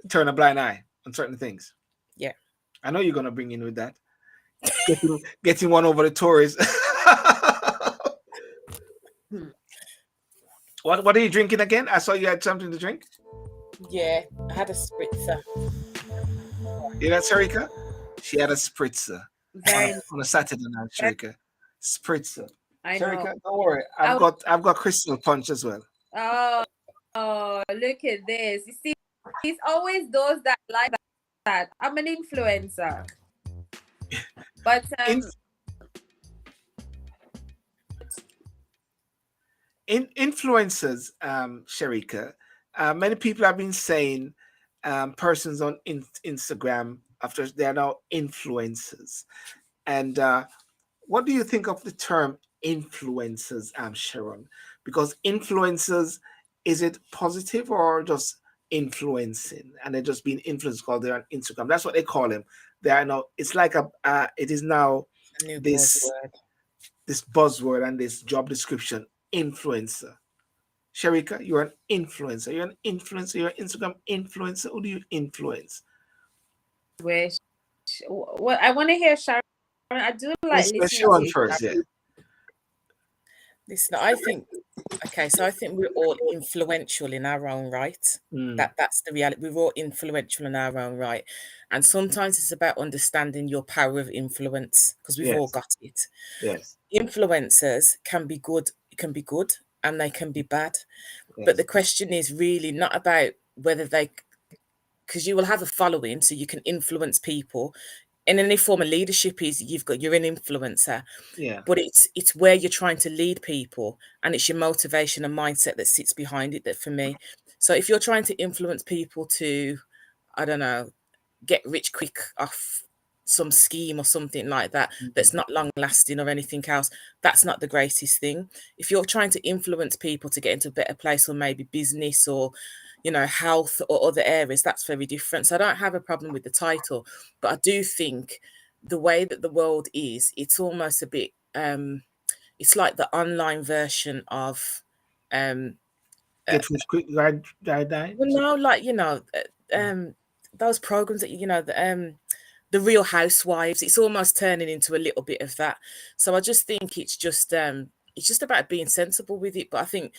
Turn a blind eye on certain things. Yeah. I know you're gonna bring in with that. Getting one over the tourists. What are you drinking again? I saw you had something to drink. Yeah, I had a spritzer. You know, Sharika? She had a spritzer Very on a Saturday night. Sharika, spritzer. I know. Sharika, don't worry. I've got crystal punch as well. Oh, look at this. You see, it's always those that like that. I'm an influencer. But influencers, Sharika, many people have been saying persons on Instagram after they are now influencers. And what do you think of the term influencers, Sharon? Because influencers, is it positive or just influencing? And they're just being influenced because they're on Instagram. That's what they call them. They are now. It's like it is now A new this buzzword. this buzzword and this job description, influencer. Sharika, you're an influencer. You're an influencer. You're an Instagram influencer. Who do you influence? wish. What I want to hear, Sharon. I do like listening Sharon to you. first, yeah. Listen, I think we're all influential in our own right. That's the reality. We're all influential in our own right. And sometimes it's about understanding your power of influence, because we've all got it. Yes. Influencers can be good, and they can be bad. Yes. But the question is really not about whether because you will have a following, so you can influence people. In any form of leadership you're an influencer. Yeah. But it's where you're trying to lead people, and it's your motivation and mindset that sits behind it, that for me. So if you're trying to influence people to, I don't know, get rich quick off some scheme or something like that, that's not long lasting or anything else, that's not the greatest thing. If you're trying to influence people to get into a better place, or maybe business, or health, or other areas, that's very different. So I don't have a problem with the title, but I do think the way that the world is, it's almost a bit it's like the online version of Get rich quick, die. Well, no, like those programs that the Real Housewives. It's almost turning into a little bit of that. So I just think it's just about being sensible with it. But I think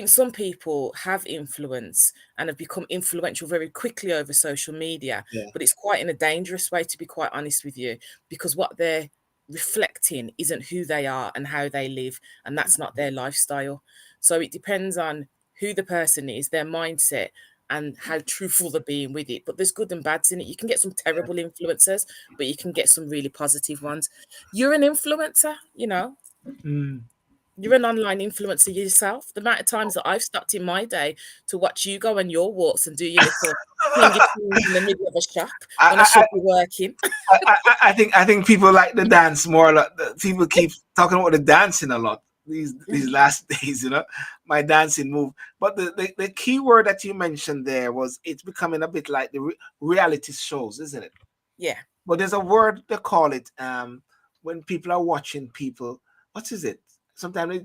some people have influence and have become influential very quickly over social media, but it's quite in a dangerous way, to be quite honest with you, because what they're reflecting isn't who they are and how they live, and that's not their lifestyle. So it depends on who the person is, their mindset, and how truthful they're being with it. But there's good and bads in it. You can get some terrible influencers, but you can get some really positive ones. You're an influencer, You're an online influencer yourself. The amount of times that I've stopped in my day to watch you go on your walks and do your little thing in the middle of a shop when I should be working. I think people like the dance more. People keep talking about the dancing a lot these last days. My dancing move. But the key word that you mentioned there was, it's becoming a bit like the reality shows, isn't it? Yeah. But there's a word they call it when people are watching people. What is it? Sometimes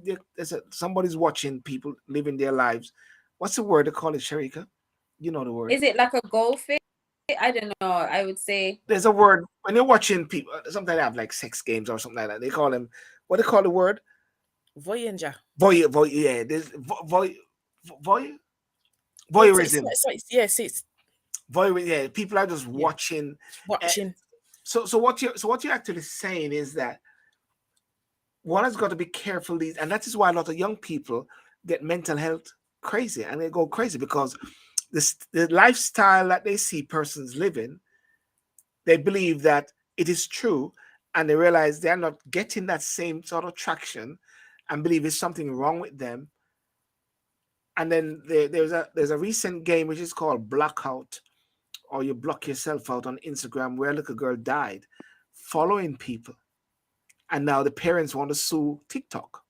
somebody's watching people living their lives. What's the word they call it, Sharika? You know the word. Is it like a goldfish? I don't know. I would say there's a word when you're watching people. Sometimes they have like sex games or something like that. They call them, what they call the word? Voyeur. Yeah. There's voyeurism. Yes, it's voyeur. Yeah, people are just watching. So what you're actually saying is that one has got to be careful, and that is why a lot of young people get mental health crazy, and they go crazy because the lifestyle that they see persons living, they believe that it is true, and they realize they're not getting that same sort of traction, and believe there's something wrong with them. And then there's a recent game which is called Blackout, or you block yourself out on Instagram, where a little girl died following people. And now the parents want to sue TikTok,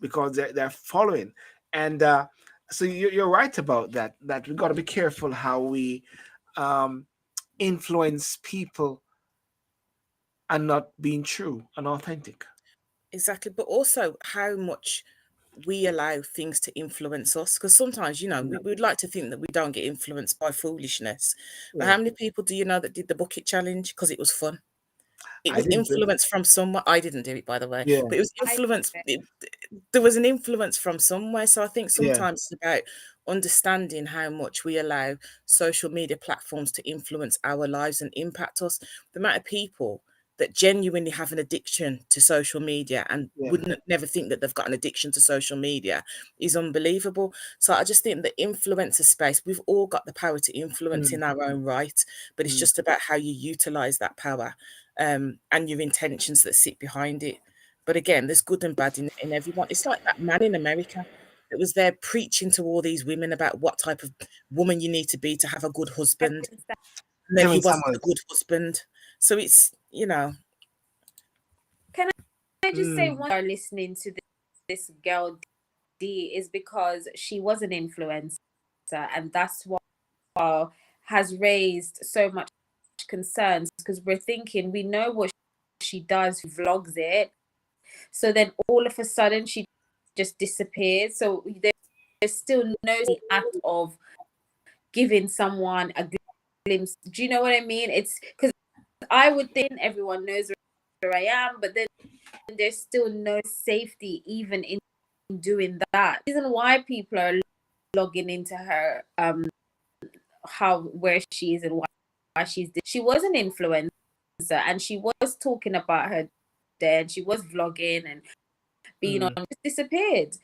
because they're following. And so you're right about that we got to be careful how we influence people and not being true and authentic. Exactly. But also how much we allow things to influence us, because sometimes, you know, we would like to think that we don't get influenced by foolishness. But how many people do you know that did the bucket challenge because it was fun? It I was didn't do it. influence from somewhere. I didn't do it, by the way, Yeah. but it was influence. There was an influence from somewhere. So I think Yeah. sometimes it's about understanding how much we allow social media platforms to influence our lives and impact us. The amount of people that genuinely have an addiction to social media and Yeah. wouldn't never think that they've got an addiction to social media is unbelievable. So I just think the influencer space, we've all got the power to influence in our own right, but it's just about how you utilize that power, and your intentions that sit behind it. But again, there's good and bad in everyone. It's like that man in America that was there preaching to all these women about what type of woman you need to be to have a good husband. And then Tell he me, wasn't Samuel. a good husband. So it's, you know. Can I just say, one are listening to this girl D is because she was an influencer, and that's what has raised so much concerns, because we're thinking we know what she does, vlogs it, so then all of a sudden she just disappears. So there's still no act of giving someone a glimpse. Do you know what I mean? It's because I would think everyone knows where I am, but then there's still no safety even in doing that. The reason why people are logging into her where she is and why she was an influencer, and she was talking about her day, and she was vlogging and being on, just disappeared.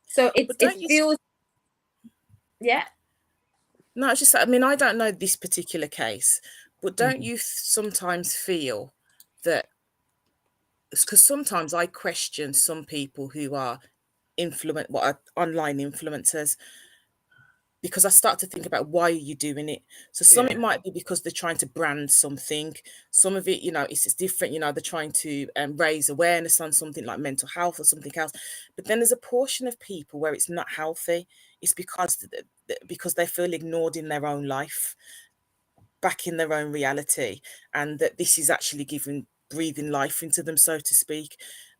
So it feels, yeah. No, it's just, I mean, I don't know this particular case, but don't you sometimes feel that, because sometimes I question some people who are what are online influencers, because I start to think about, why are you doing it? So some it might be because they're trying to brand something. Some of it, you know, it's different. You know, they're trying to raise awareness on something like mental health or something else. But then there's a portion of people where it's not healthy. It's because they feel ignored in their own life, back in their own reality, and that this is actually breathing life into them, so to speak.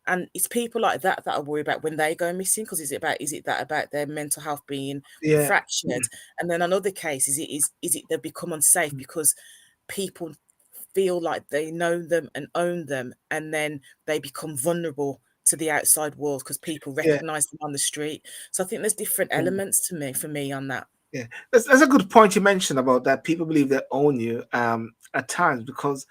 And it's people like that I worry about when they go missing, because is it about their mental health being fractured? And then another case is it they become unsafe because people feel like they know them and own them, and then they become vulnerable to the outside world because people recognize them on the street. So I think there's different elements for me on that. Yeah, that's a good point you mentioned about that. People believe they own you at times, because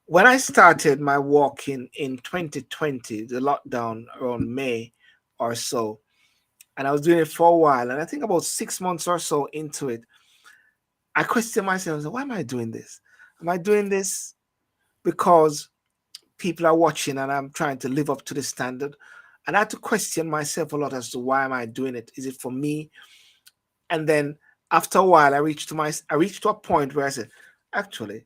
when I started my walk in 2020, the lockdown around May or so, and I was doing it for a while, and I think about 6 months or so into it, I questioned myself, I said, why am I doing this? Am I doing this because people are watching and I'm trying to live up to the standard? And I had to question myself a lot as to, why am I doing it? Is it for me? And then after a while, I reached to a point where I said, actually,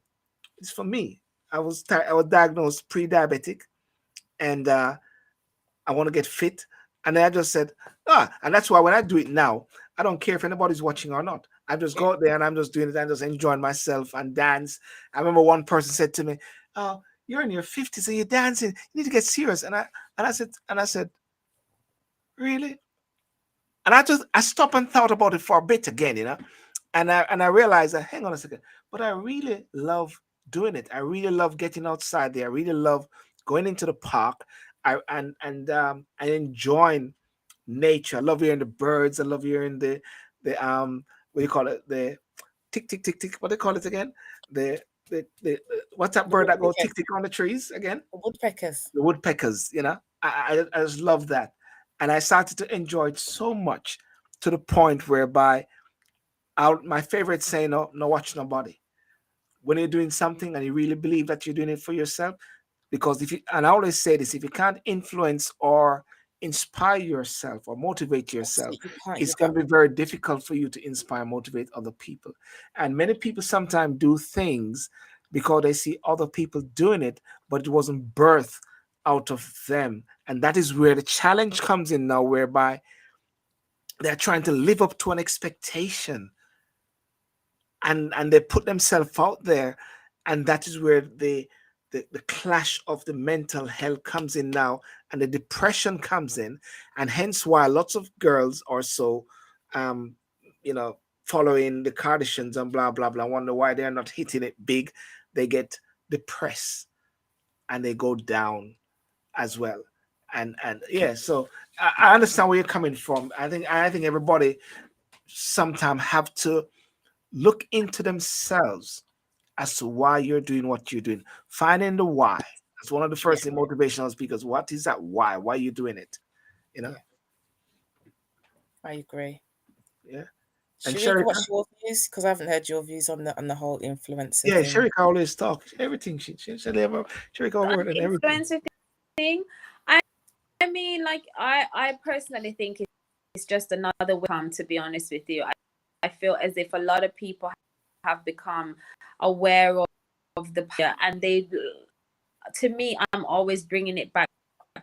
it's for me. I was diagnosed pre-diabetic, and I want to get fit. And then I just said, and that's why when I do it now, I don't care if anybody's watching or not. I just go out there and I'm just doing it and just enjoying myself and dance. I remember one person said to me, "Oh, you're in your 50s, so you're dancing. You need to get serious." And I said, really? And I stopped and thought about it for a bit again, and I realized that, hang on a second, but I really love doing it. I really love getting outside there. I really love going into the park. And enjoying nature. I love hearing the birds. I love hearing the what do you call it? The tick tick tick tick. What do they call it again? The what's that bird that goes tick tick on the trees again? Woodpeckers. The woodpeckers. I just love that. And I started to enjoy it so much, to the point whereby my favorite saying, no watch nobody. When you're doing something and you really believe that you're doing it for yourself, because and I always say this, if you can't influence or inspire yourself or motivate yourself, it's going to be very difficult for you to inspire, motivate other people. And many people sometimes do things because they see other people doing it, but it wasn't birthed out of them. And that is where the challenge comes in now, whereby they're trying to live up to an expectation, and they put themselves out there, and that is where the clash of the mental health comes in now, and the depression comes in, and hence why lots of girls are so, following the Kardashians and blah blah blah, wonder why they're not hitting it big. They get depressed and they go down as well. And yeah, so I understand where you're coming from. I think everybody sometimes have to look into themselves as to why you're doing what you're doing. Finding the why. That's one of the first motivational speakers. What is that why? Why are you doing it? I agree. Yeah. And Sharika, what's your views? Because I haven't heard your views on the whole influencer thing. Yeah, Sharika always talk everything. Sharika over and everything. Influencer thing. I mean, like I personally think it's just another way. To be honest with you, I feel as if a lot of people have become aware of the, and they, to me, I'm always bringing it back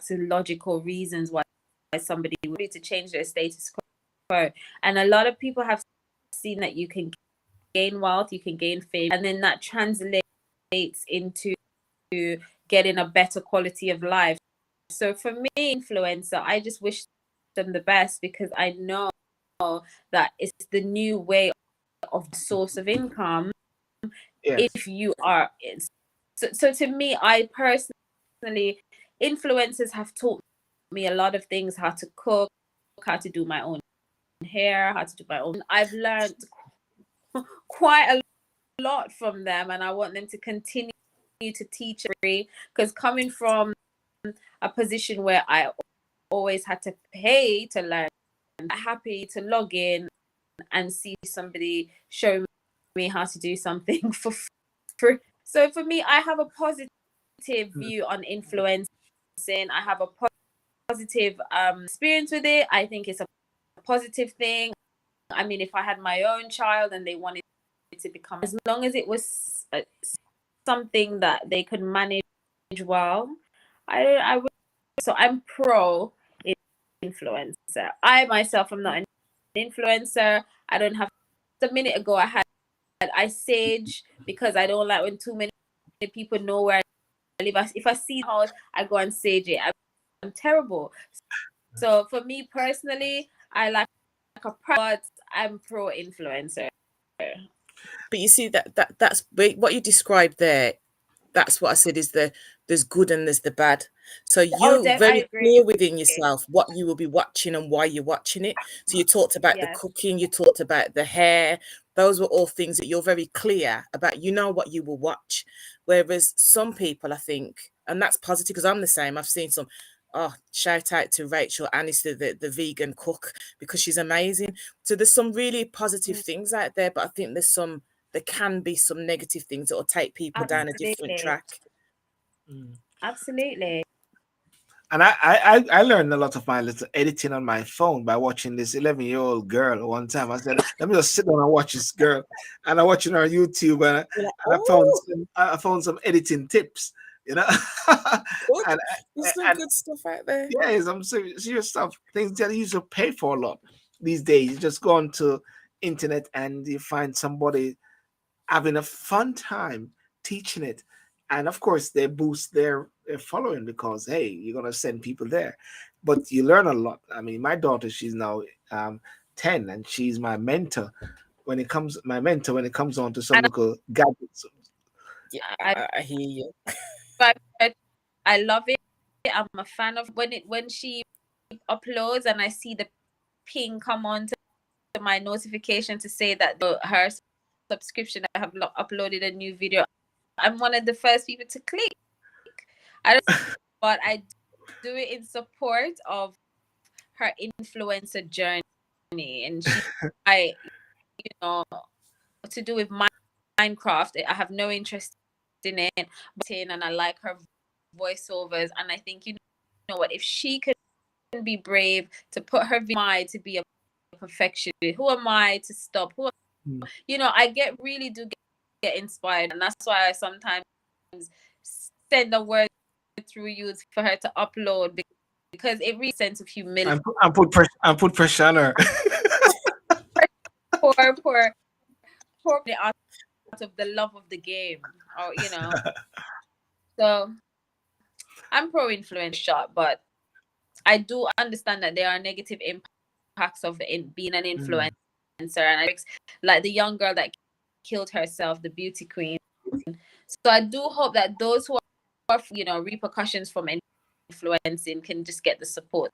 to logical reasons why somebody would need to change their status quo. And a lot of people have seen that you can gain wealth, you can gain fame, and then that translates into getting a better quality of life. So for me, influencer, I just wish them the best, because I know that it's the new way of source of income. Yes. If you are, so to me, I personally, influencers have taught me a lot of things: how to cook, how to do my own hair, how to do my own. I've learned quite a lot from them, and I want them to continue to teach me, because coming from a position where I always had to pay to learn, I'm happy to log in and see somebody show me how to do something for free. So for me, I have a positive view on influencing. I have a positive experience with it. I think it's a positive thing. I mean, if I had my own child and they wanted to become, as long as it was something that they could manage well, I would. So I'm pro influencer. I myself am not an influencer. I don't have. A minute ago, I sage, because I don't like when too many people know where I live. If I see a house, I go and sage it. I'm terrible. So for me personally, I like a but I'm pro influencer. But you see that's what you described there. That's what I said, is there's good and there's the bad. So you're very clear within yourself what you will be watching and why you're watching it. So you talked about the cooking, you talked about the hair. Those were all things that you're very clear about. You know what you will watch. Whereas some people, I think, and that's positive, because I'm the same. I've seen some. Oh, shout out to Rachel Annis, the vegan cook, because she's amazing. So there's some really positive things out there, but I think there can be some negative things that will take people down a different track. Absolutely. And I learned a lot of my little editing on my phone by watching this 11-year-old girl one time. I said, let me just sit down and watch this girl. And I watching her on YouTube, and I found some editing tips, There's some good stuff out there. Yeah, some serious stuff. Things that you used to pay for a lot these days. You just go onto internet and you find somebody having a fun time teaching it. And of course, they boost their following, because hey, you're gonna send people there. But you learn a lot. I mean, my daughter, she's now 10, and she's my mentor when it comes on to some local gadgets. Yeah, I hear you. But I love it. I'm a fan of when she uploads and I see the ping come on to my notification to say that her subscription, I have uploaded a new video. I'm one of the first people to click. But I do it in support of her influencer journey, and to do with Minecraft. I have no interest in it, and I like her voiceovers, and I think, you know what, if she can be brave to put her mind to be a perfectionist, who am I to stop? I really do get inspired, and that's why I sometimes send a word through you for her to upload, because it really sense of humility. And put pressure on her. poor out of the love of the game, or So I'm pro influence shot, but I do understand that there are negative impacts of being an influencer, and like the young girl that killed herself, the beauty queen. So I do hope that those who are, repercussions from influencing can just get the support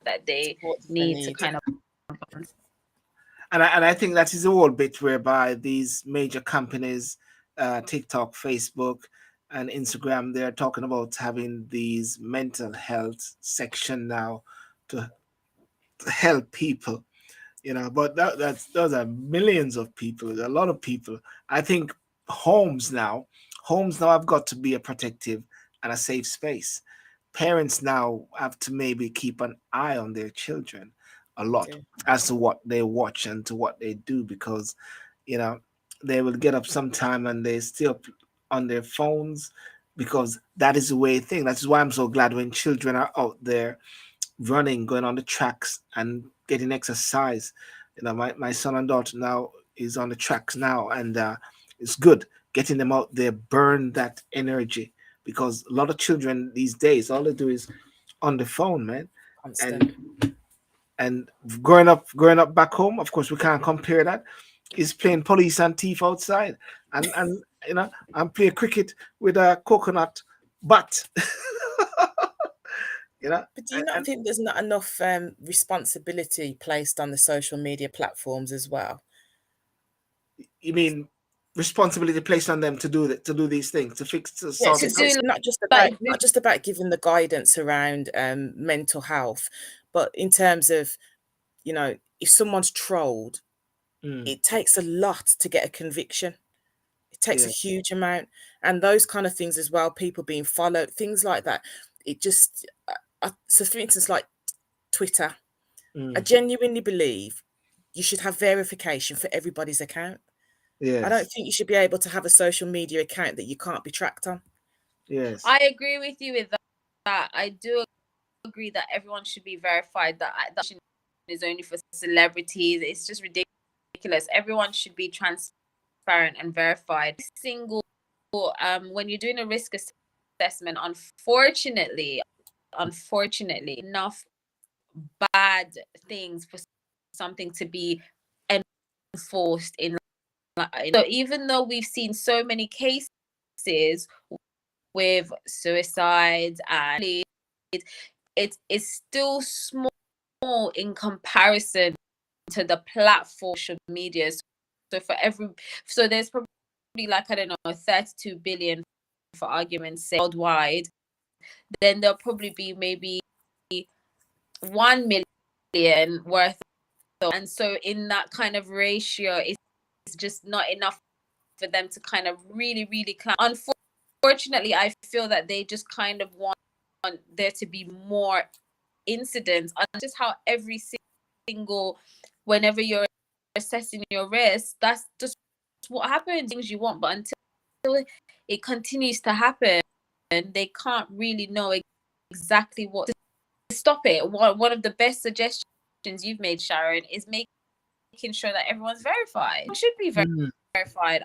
that they need to kind of. And I think that is a whole bit whereby these major companies, TikTok, Facebook, and Instagram, they're talking about having these mental health section now to help people, but those are millions of people, a lot of people. I think homes now have got to be a protective and a safe space. Parents now have to maybe keep an eye on their children a lot as to what they watch and to what they do, because they will get up sometime and they're still on their phones, because that is the way thing. That is why I'm so glad when children are out there running, going on the tracks and getting exercise. My son and daughter now is on the tracks now, and it's good getting them out there, burn that energy, because a lot of children these days, all they do is on the phone, man. And growing up back home, of course we can't compare that, is playing police and thief outside, and I'm playing cricket with a coconut butt. But do you not think there's not enough responsibility placed on the social media platforms as well? You mean responsibility placed on them to do these things, to fix, to solve? Yes, it's not just about giving the guidance around mental health, but in terms of, if someone's trolled, it takes a lot to get a conviction. It takes a huge amount, and those kind of things as well. People being followed, things like that. It just so, for instance, like Twitter, I genuinely believe you should have verification for everybody's account. Yes. I don't think you should be able to have a social media account that you can't be tracked on. Yes. I agree with you with that. I do agree that everyone should be verified. That is only for celebrities. It's just ridiculous. Everyone should be transparent and verified. When you're doing a risk assessment, unfortunately, enough bad things for something to be enforced in. So even though we've seen so many cases with suicides, and it is still small in comparison to the platform social media. So there's probably, like, I don't know, 32 billion, for argument's sake, worldwide. Then there'll probably be maybe 1 million worth of, and so in that kind of ratio, it's just not enough for them to kind of really, really climb. Unfortunately, I feel that they just kind of want there to be more incidents, and just how every single, whenever you're assessing your risk, that's just what happens. Things you want, but until it continues to happen, they can't really know exactly what to stop it. One of the best suggestions you've made, Sharon, is making sure that everyone's verified. It should be verified.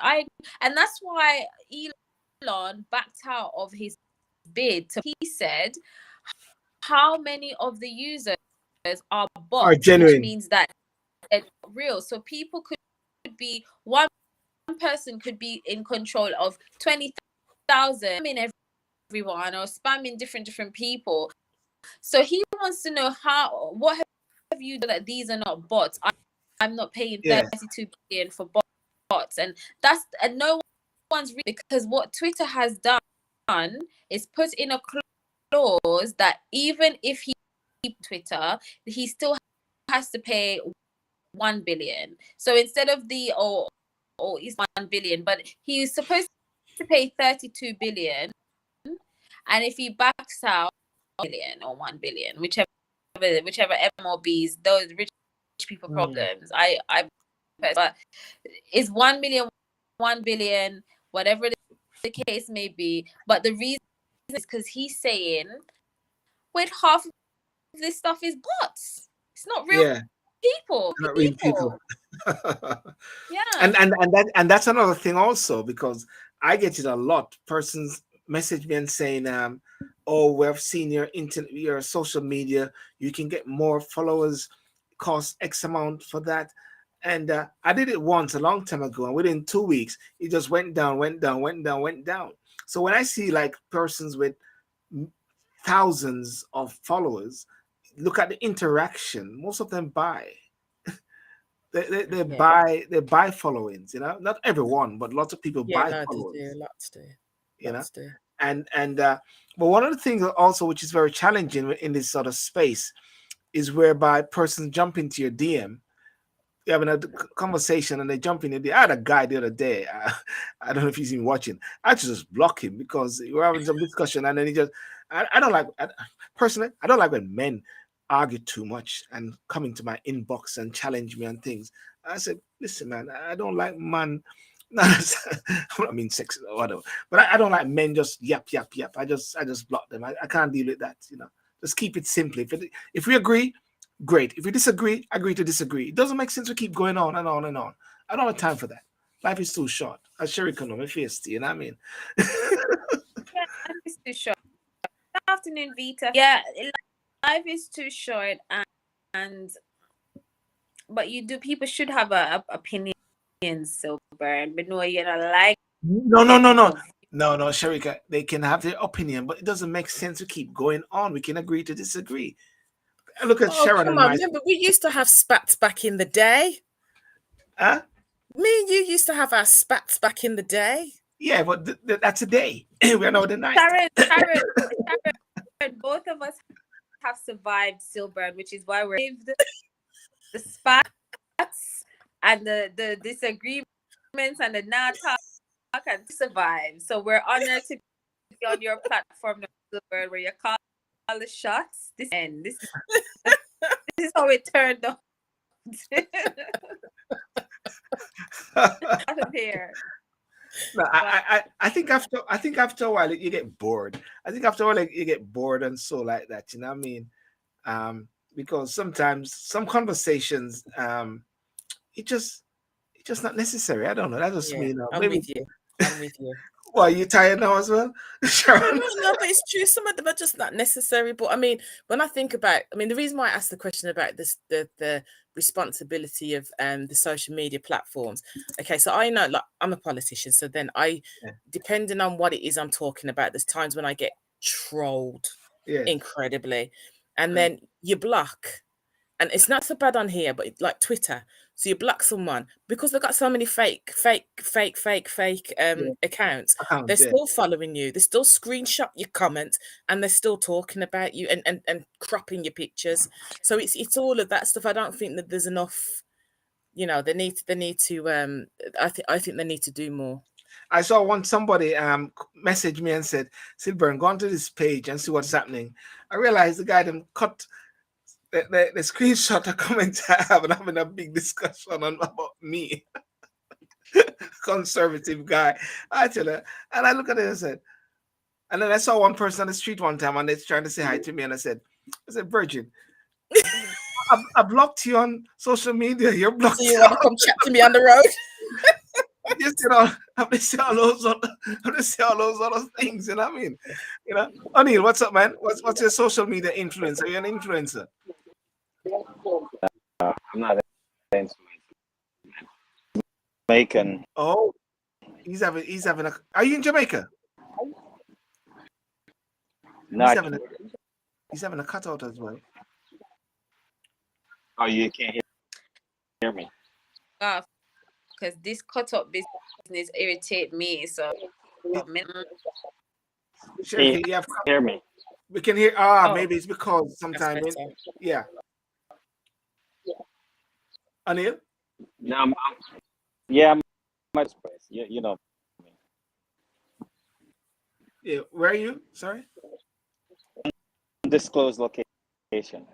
And that's why Elon backed out of his bid. He said, how many of the users are bots, are genuine, which means that it's real. So people could be, one person could be in control of 20,000, spamming everyone or spamming different people. So he wants to know what have you done that these are not bots. I'm not paying 32 billion for bots, and no one's really, because what Twitter has done is put in a clause that even if he Twitter, he still has to pay 1 billion. So instead of or it's 1 billion, but he's supposed to pay 32 billion, and if he backs out 1 billion or 1 billion, whichever MOBs, those rich people problems, but it's 1 million, 1 billion, whatever the case may be. But the reason is because he's saying, wait, half of this stuff is bots. It's not real people. Not real people. Yeah. And that's another thing also, because I get it a lot. Persons message me and saying, "Oh, we've seen your social media. You can get more followers. Cost X amount for that." And I did it once a long time ago, and within 2 weeks, it just went down, went down, went down, went down. So when I see like persons with thousands of followers, look at the interaction. Most of them buy. They buy followings. Not everyone, but lots of people buy followings. Lots do. Lots do. And but one of the things also which is very challenging in this sort of space is whereby persons jump into your DM. You're having a conversation and they jump in. I had a guy the other day. I don't know if he's even watching. I just block him because we're having some discussion and then he just. I don't like personally. I don't like when men argue too much and come into my inbox and challenge me on things. I said, listen, man, I don't like man. I mean, sex or whatever, but I don't like men just yap. I just block them. I can't deal with that. Just keep it simple. If we agree, great. If we disagree, agree to disagree. It doesn't make sense to keep going on and on and on. I don't have time for that. Life is too short. As Sherry can know, my face, you know what I mean? Yeah, life is too short. Good afternoon, Vita. Yeah, life is too short, but people should have a opinion, Silver, and we know you're not like. No, Sherika, they can have their opinion, but it doesn't make sense to keep going on. We can agree to disagree. Look at Sharon and myself. Remember, we used to have spats back in the day. Huh? Me and you used to have our spats back in the day. Yeah, but that's a day. We're not the night. Sharon, both of us have survived Silver, which is why we're the spats and the disagreements and the not talk and survive. So we're honored to be on your platform, Silver, where you call the shots. This is how it turned out. Out of here. No, I think after a while you get bored. I think after a while you get bored and so like that. You know what I mean? Because sometimes some conversations, it's just not necessary. I don't know. That just mean I'm with you. Well, you tired now as well? Sure. No, but it's true. Some of them are just not necessary. But I mean, when I think about, the reason why I asked the question about this, the responsibility of the social media platforms. Okay, so I know, like, I'm a politician, so then depending on what it is I'm talking about, there's times when I get trolled incredibly, and then you block. And it's not so bad on here, but like Twitter. So you block someone because they've got so many fake accounts. They're still following you. They still screenshot your comments and they're still talking about you and cropping your pictures. So it's all of that stuff. I don't think that there's enough. They need to. I think they need to do more. I saw somebody message me and said, "Silburn, go onto this page and see what's happening." I realized the guy them cut. The screenshot a comment I have and having a big discussion about me, conservative guy. I tell her, and I look at it and said, and then I saw one person on the street one time and they're trying to say hi to me, and I said, Virgin, I blocked you on social media. You're blocked. So you want to come chat to me on the road? I'm gonna say all those other things. You know what I mean? Anil, what's up, man? What's your social media influence? Are you an influencer? I'm not an influencer. Jamaican. Oh, he's having a. Are you in Jamaica? No, he's having a cutout as well. Oh, you can't hear me. Because this cutout business irritate me. So, Sure, can you hear me? We can hear. Maybe it's because sometimes. Yeah. Anil? No, I'm much place. You know. Yeah, where are you? Sorry. Undisclosed location.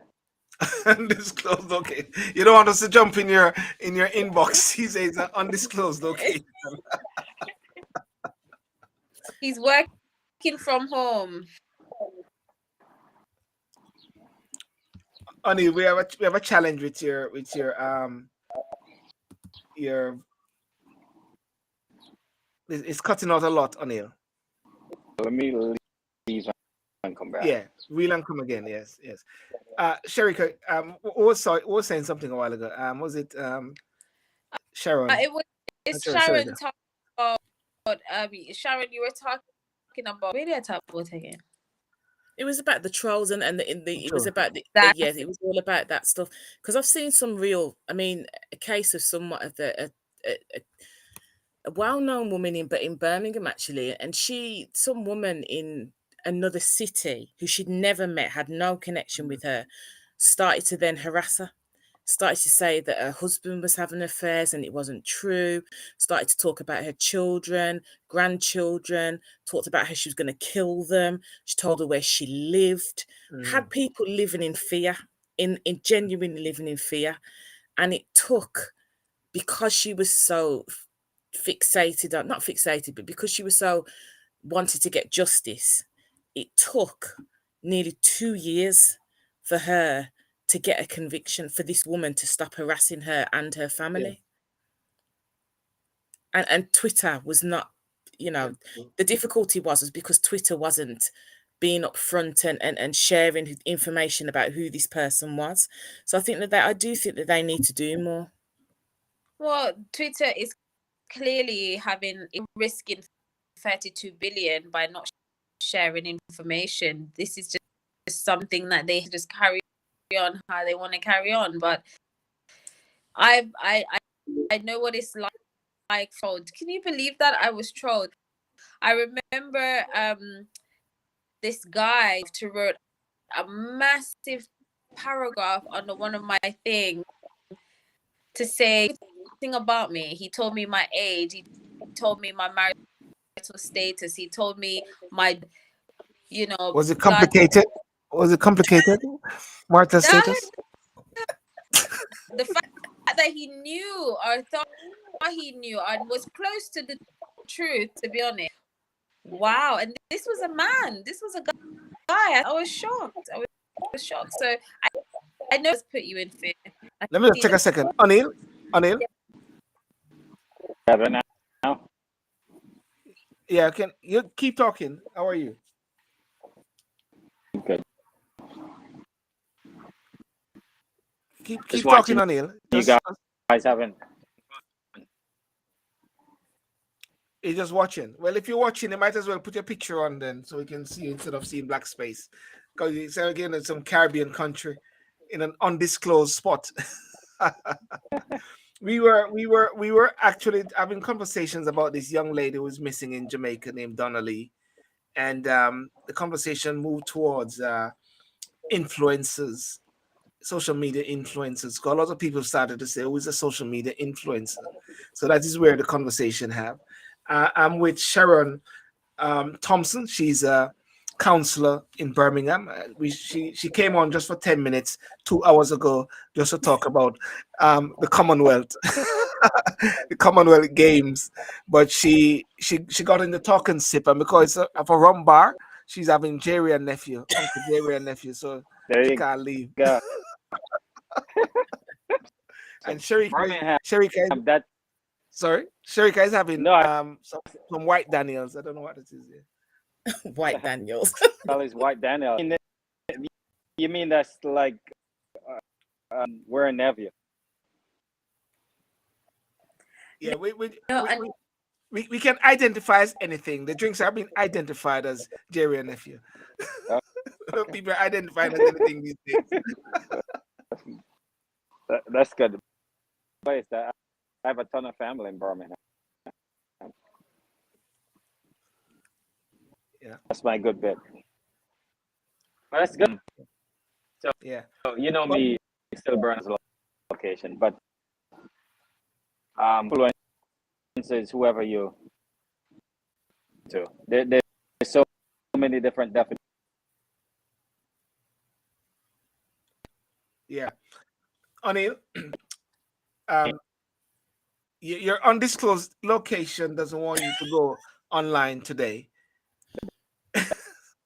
Undisclosed location. You don't want us to jump in your inbox. He says undisclosed location. He's working from home. Anil, we have a challenge with your it's cutting out a lot, Anil. let me leave and come back. Yeah, reel and come again. Yes, yes. Sherika, what was saying something a while ago. Was it Sharon? It's Sharon, Sharon talking about Sharon, you were talking about radio talk about again. It was about the trolls and it was about That- yeah, it was all about that stuff. Because I've seen some real, I mean, a case of somewhat of a well-known woman in Birmingham actually, and some woman in another city who she'd never met, had no connection with her, started to then harass her, started to say that her husband was having affairs and it wasn't true, started to talk about her children, grandchildren, talked about how she was going to kill them. She told her where she lived, had people living in fear, in genuinely living in fear. And it took, because she was so fixated, not fixated, but because she was so wanted to get justice, it took nearly 2 years for her to get a conviction, for this woman to stop harassing her and her family. Yeah. And Twitter was not, the difficulty was because Twitter wasn't being upfront and sharing information about who this person was. So I think I do think that they need to do more. Well, Twitter is clearly risking 32 billion by not sharing information. This is just something that they just carry on how they want to carry on. But I know what it's like trolled. Can you believe that I was trolled? I remember this guy who wrote a massive paragraph under one of my things to say thing about me. He told me my age. He told me my marital status. He told me my, Was it complicated? Was it complicated? Marital status? The fact that he knew or thought he knew and was close to the truth, to be honest. Wow. And this was a man. This was a guy. I was shocked. I was shocked. So I know it's put you in fear. Let me just take a second. Anil? Now? Yeah, you keep talking. How are you? Good. Keep talking, Anil. You guys haven't. You're just watching. Well, if you're watching, you might as well put your picture on then, so we can see you instead of seeing black space. Because it's again in some Caribbean country, in an undisclosed spot. we were actually having conversations about this young lady who was missing in Jamaica named Donna-Lee, and the conversation moved towards influencers, social media influencers. Because a lot of people started to say, "Who is a social media influencer?" So that is where the conversation have. I'm with Sharon Thompson. She's a counselor in Birmingham. She came on just for 10 minutes 2 hours ago just to talk about the Commonwealth, the Commonwealth Games. But she got in the talking sip, and because of a rum bar, she's having Jerry and nephew, Uncle Jerry and nephew. So she can't leave. Go. And Sherika, that. Sorry, Sherika is having some White Daniels. I don't know what it is here. White Daniels. That is White Daniel. You mean that's like we're a nephew? Yeah, we can identify as anything. The drinks have been identified as Jerry and nephew. People are identified as anything these days. That's good. Place that I have a ton of family in Birmingham. Yeah, that's my good bit. But that's good. So yeah, so you know me, still Burns location, but influences whoever you to. There's so many different definitions. Yeah, Anil, your undisclosed location doesn't want you to go online today.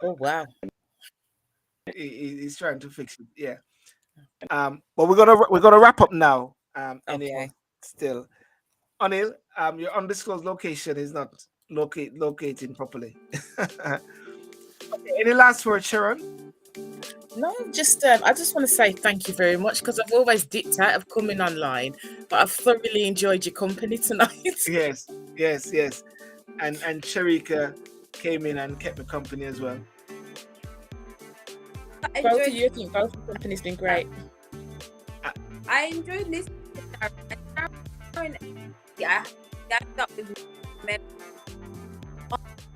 Oh wow! He's trying to fix it. Yeah. But we're gonna wrap up now. Okay. Still, Anil, your undisclosed location is not locating properly. Okay, any last words, Sharon? No, just I just want to say thank you very much, because I've always dipped out of coming online, but I've thoroughly enjoyed your company tonight. Yes. And Sharika came in and kept me company as well. I Both of enjoyed, you, I think both your company's been great. I enjoyed listening to Sharon. Yeah, that's up with men.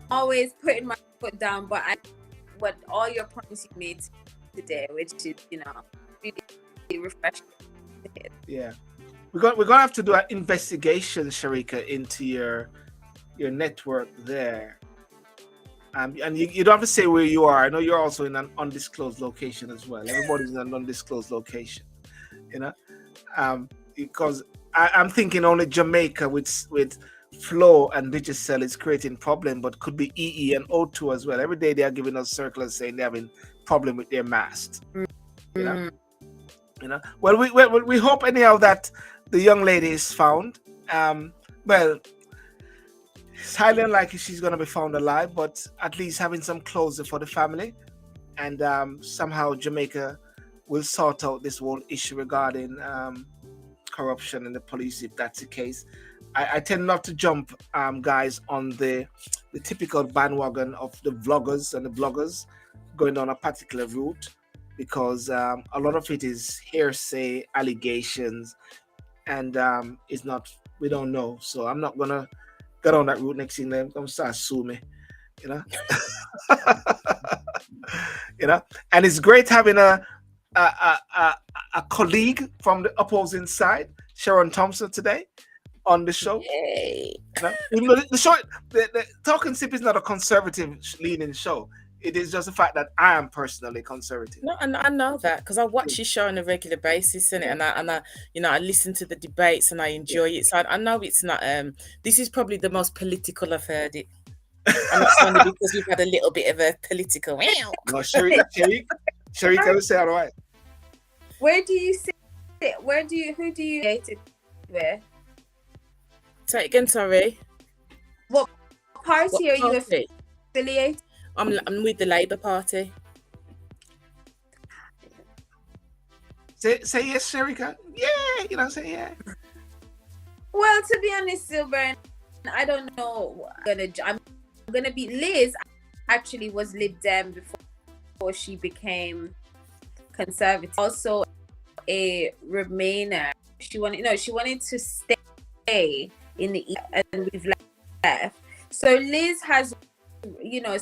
Always putting my foot down, but what all your points you made today, which is really refreshing. Yeah, we're gonna have to do an investigation, Sharika, into your network there. And you don't have to say where you are. I know you're also in an undisclosed location as well. Everybody's in an undisclosed location, because I'm thinking only Jamaica with Flow and Digicel is creating problem, but could be EE and O2 as well. Every day they are giving us circulars saying they're having problem with their mast. Well, we hope anyhow that the young lady is found. Well, it's highly unlikely she's going to be found alive, but at least having some closure for the family, and somehow Jamaica will sort out this whole issue regarding corruption in the police, if that's the case. I tend not to jump, guys, on the typical bandwagon of the vloggers and the bloggers going on a particular route, because a lot of it is hearsay, allegations, and we don't know. So I'm not gonna get on that route. Next thing they're gonna start sue me, And it's great having a colleague from the opposing side, Sharon Thompson, today on the show. Yay. Even though the show, the Talking Sip is not a conservative leaning show. It is just the fact that I am personally conservative. No, I know that, because I watch your show on a regular basis, and I listen to the debates and I enjoy it. So I know it's not. This is probably the most political I've heard it, and it's only because we've had a little bit of a political. No, Sherry, can say all right. Where do you sit? Who do you date it with? Say it again, sorry. What party are you affiliated? I'm with the Labour Party. Say yes, Sharika. Yeah, say yeah. Well, to be honest, Silver, I don't know. I'm gonna be Liz. Actually, was Lib Dem before she became conservative. Also, a Remainer. She wanted to stay in the East, and we've left. So Liz has,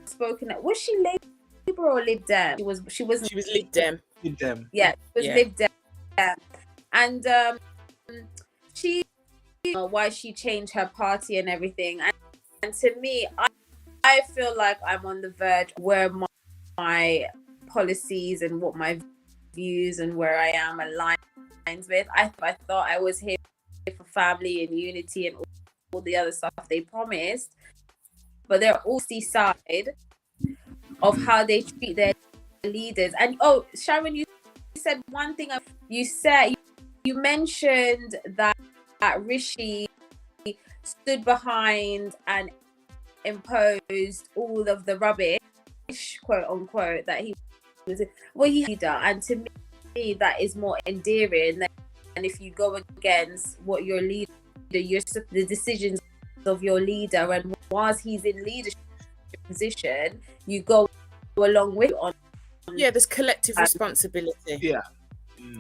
spoken. Was she Labour or Lib Dem? She was Lib Dem. Lib Dem. Yeah, it was Lib Dem. And she, why she changed her party and everything. And to me, I feel like I'm on the verge where my policies and what my views and where I am aligns with. I thought I was here for family and unity and all the other stuff they promised, but they're all the side of how they treat their leaders. And Sharon, you said one thing. You mentioned that Rishi stood behind and imposed all of the rubbish, quote unquote, that he was leader. And to me, that is more endearing than if you go against what your leader, the decisions of your leader, and whilst he's in leadership position, you go along with on. Yeah, there's collective responsibility. Yeah.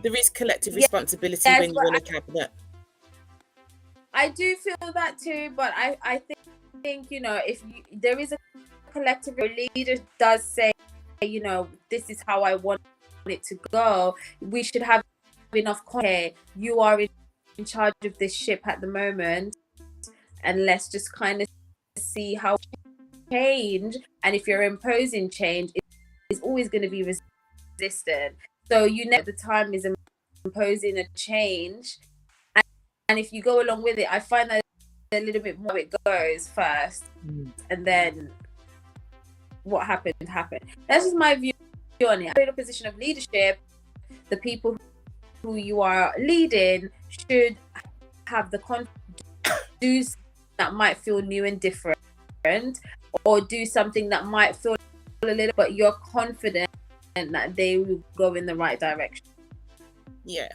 There is collective responsibility when you're in a cabinet. I do feel that too, but I think if there is a collective, your leader does say, this is how I want it to go. We should have enough context. You are in charge of this ship at the moment, and let's just kind of see how change. And if you're imposing change, it's always going to be resistant. So the time is imposing a change, and if you go along with it, I find that a little bit more it goes first, and then what happened. That's just my view on it. In a position of leadership, the people who you are leading should have the confidence that might feel new and different. or do something that might feel a little, but you're confident that they will go in the right direction. Yeah.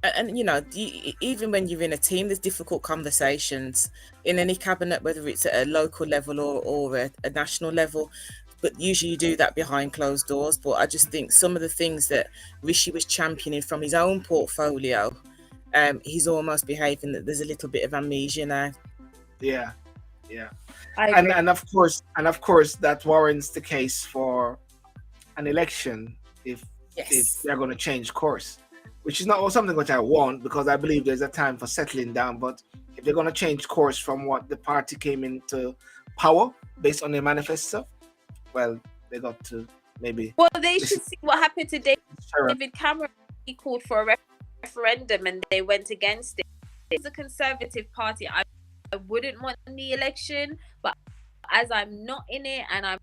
And you know, even when you're in a team, there's difficult conversations in any cabinet, whether it's at a local level or a national level. But usually you do that behind closed doors. But I just think some of the things that Rishi was championing from his own portfolio, he's almost behaving that there's a little bit of amnesia now. Yeah. And of course that warrants the case for an election if they're going to change course, which is not something which I want, because I believe there's a time for settling down. But if they're going to change course from what the party came into power based on their manifesto, well, they got to maybe. Well, they should see what happened to David Cameron. He called for a referendum and they went against it. It's a Conservative Party. I wouldn't want the election, but as I'm not in it and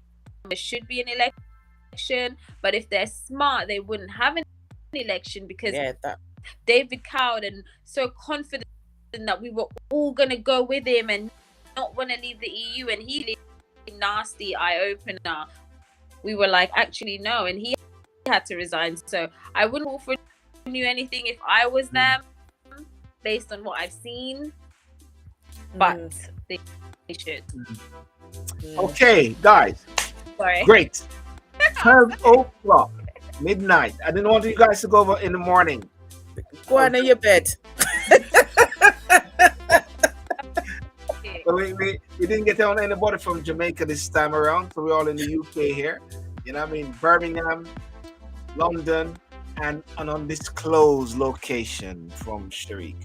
there should be an election, but if they're smart, they wouldn't have an election, because David cowed and so confident that we were all going to go with him and not want to leave the EU, and he nasty eye-opener. We were like, actually no, and he had to resign. So I wouldn't offer you anything if I was them, based on what I've seen, but they should. Okay, guys. Sorry. Great. 12 o'clock, midnight. I didn't want you guys to go over in the morning. Go on in your bed. So we didn't get on anybody from Jamaica this time around, so we're all in the UK here. You know what I mean? Birmingham, London, and an undisclosed location from Sharika,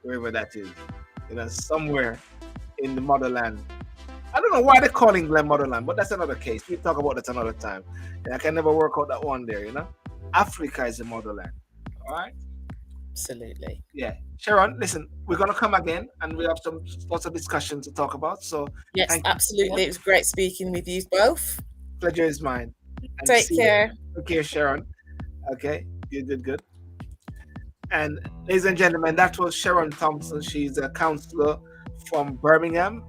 wherever that is. You know, somewhere in the motherland. I don't know why they call England motherland, but that's another case. We'll talk about that another time. And I can never work out that one there, you know? Africa is the motherland. All right? Absolutely. Yeah. Sharon, listen, we're going to come again and we have lots of discussions to talk about. So, yes, absolutely. It was great speaking with you both. Pleasure is mine. And take care. Take care, Sharon. Okay. Good. And ladies and gentlemen, that was Sharon Thompson. She's a councillor from Birmingham,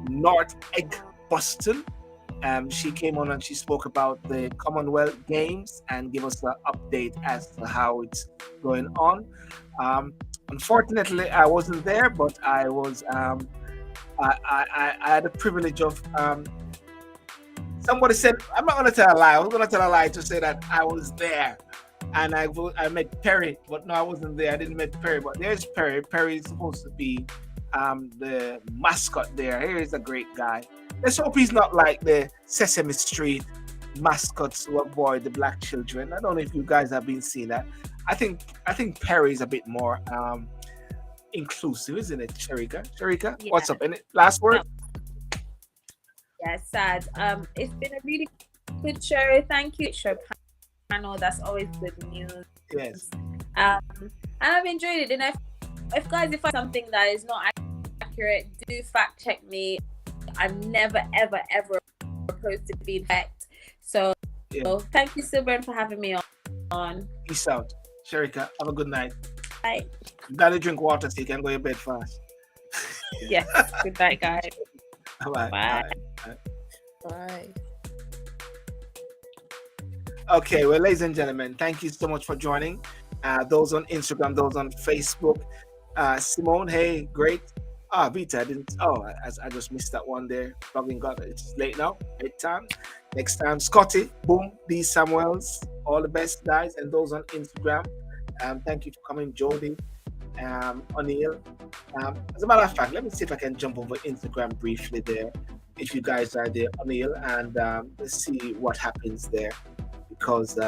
North Eggboston. She came on and she spoke about the Commonwealth Games and gave us an update as to how it's going on. Unfortunately, I wasn't there, but I was. I had the privilege of. Somebody said, I'm not going to tell a lie. I was going to tell a lie to say that I was there. And I met Perry, but no, I wasn't there. I didn't meet Perry, but there's Perry. Perry is supposed to be the mascot there. Here is a great guy. Let's hope he's not like the Sesame Street mascots who avoid the black children. I don't know if you guys have been seeing that. I think Perry is a bit more inclusive, isn't it, Sharika? Sharika, yeah. What's up? Any last word? Yeah, sad. It's been a really good show. Thank you, show panel. That's always good news. Yes. And I've enjoyed it. And if guys, if something that is not accurate, do fact check me. I'm never, ever, ever opposed to being fact. So thank you, Silbern, for having me on. Peace out. Sharika, have a good night. Bye. You gotta drink water so you can go to bed fast. Yes. Good night, guys. Bye. Bye. Okay, well, ladies and gentlemen, thank you so much for joining. Those on Instagram, those on Facebook. Simone, hey, great. Vita, I just missed that one there. Logging got it. It's late now. Bedtime. Next time, Scotty, boom, D Samuels, all the best guys, and those on Instagram. Thank you for coming, Jody, O'Neill. As a matter of fact, let me see if I can jump over Instagram briefly there. If you guys are there, O'Neill, and let's see what happens there, because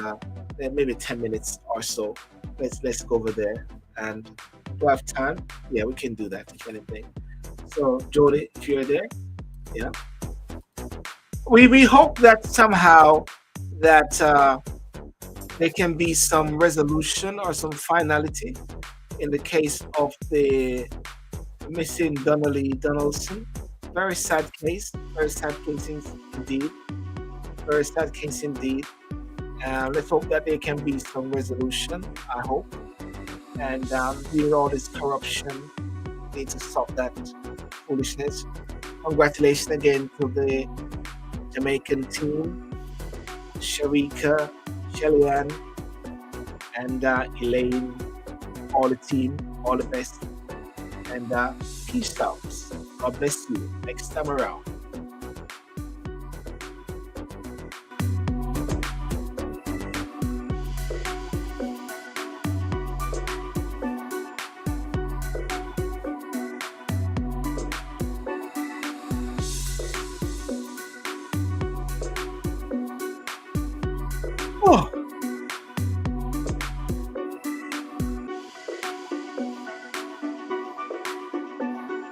maybe 10 minutes or so. Let's go over there, and do I have time? Yeah, we can do that if anything. So, Jody, if you're there, yeah. We hope that somehow that there can be some resolution or some finality in the case of the missing Donna-Lee Donaldson. Very sad case indeed. Very sad case indeed. Let's hope that there can be some resolution, I hope. And with all this corruption, need to stop that foolishness. Congratulations again to the Jamaican team, Sharika, Shellyan, and Elaine, all the team, all the best. And peace out. God bless you. Next time around. Oh.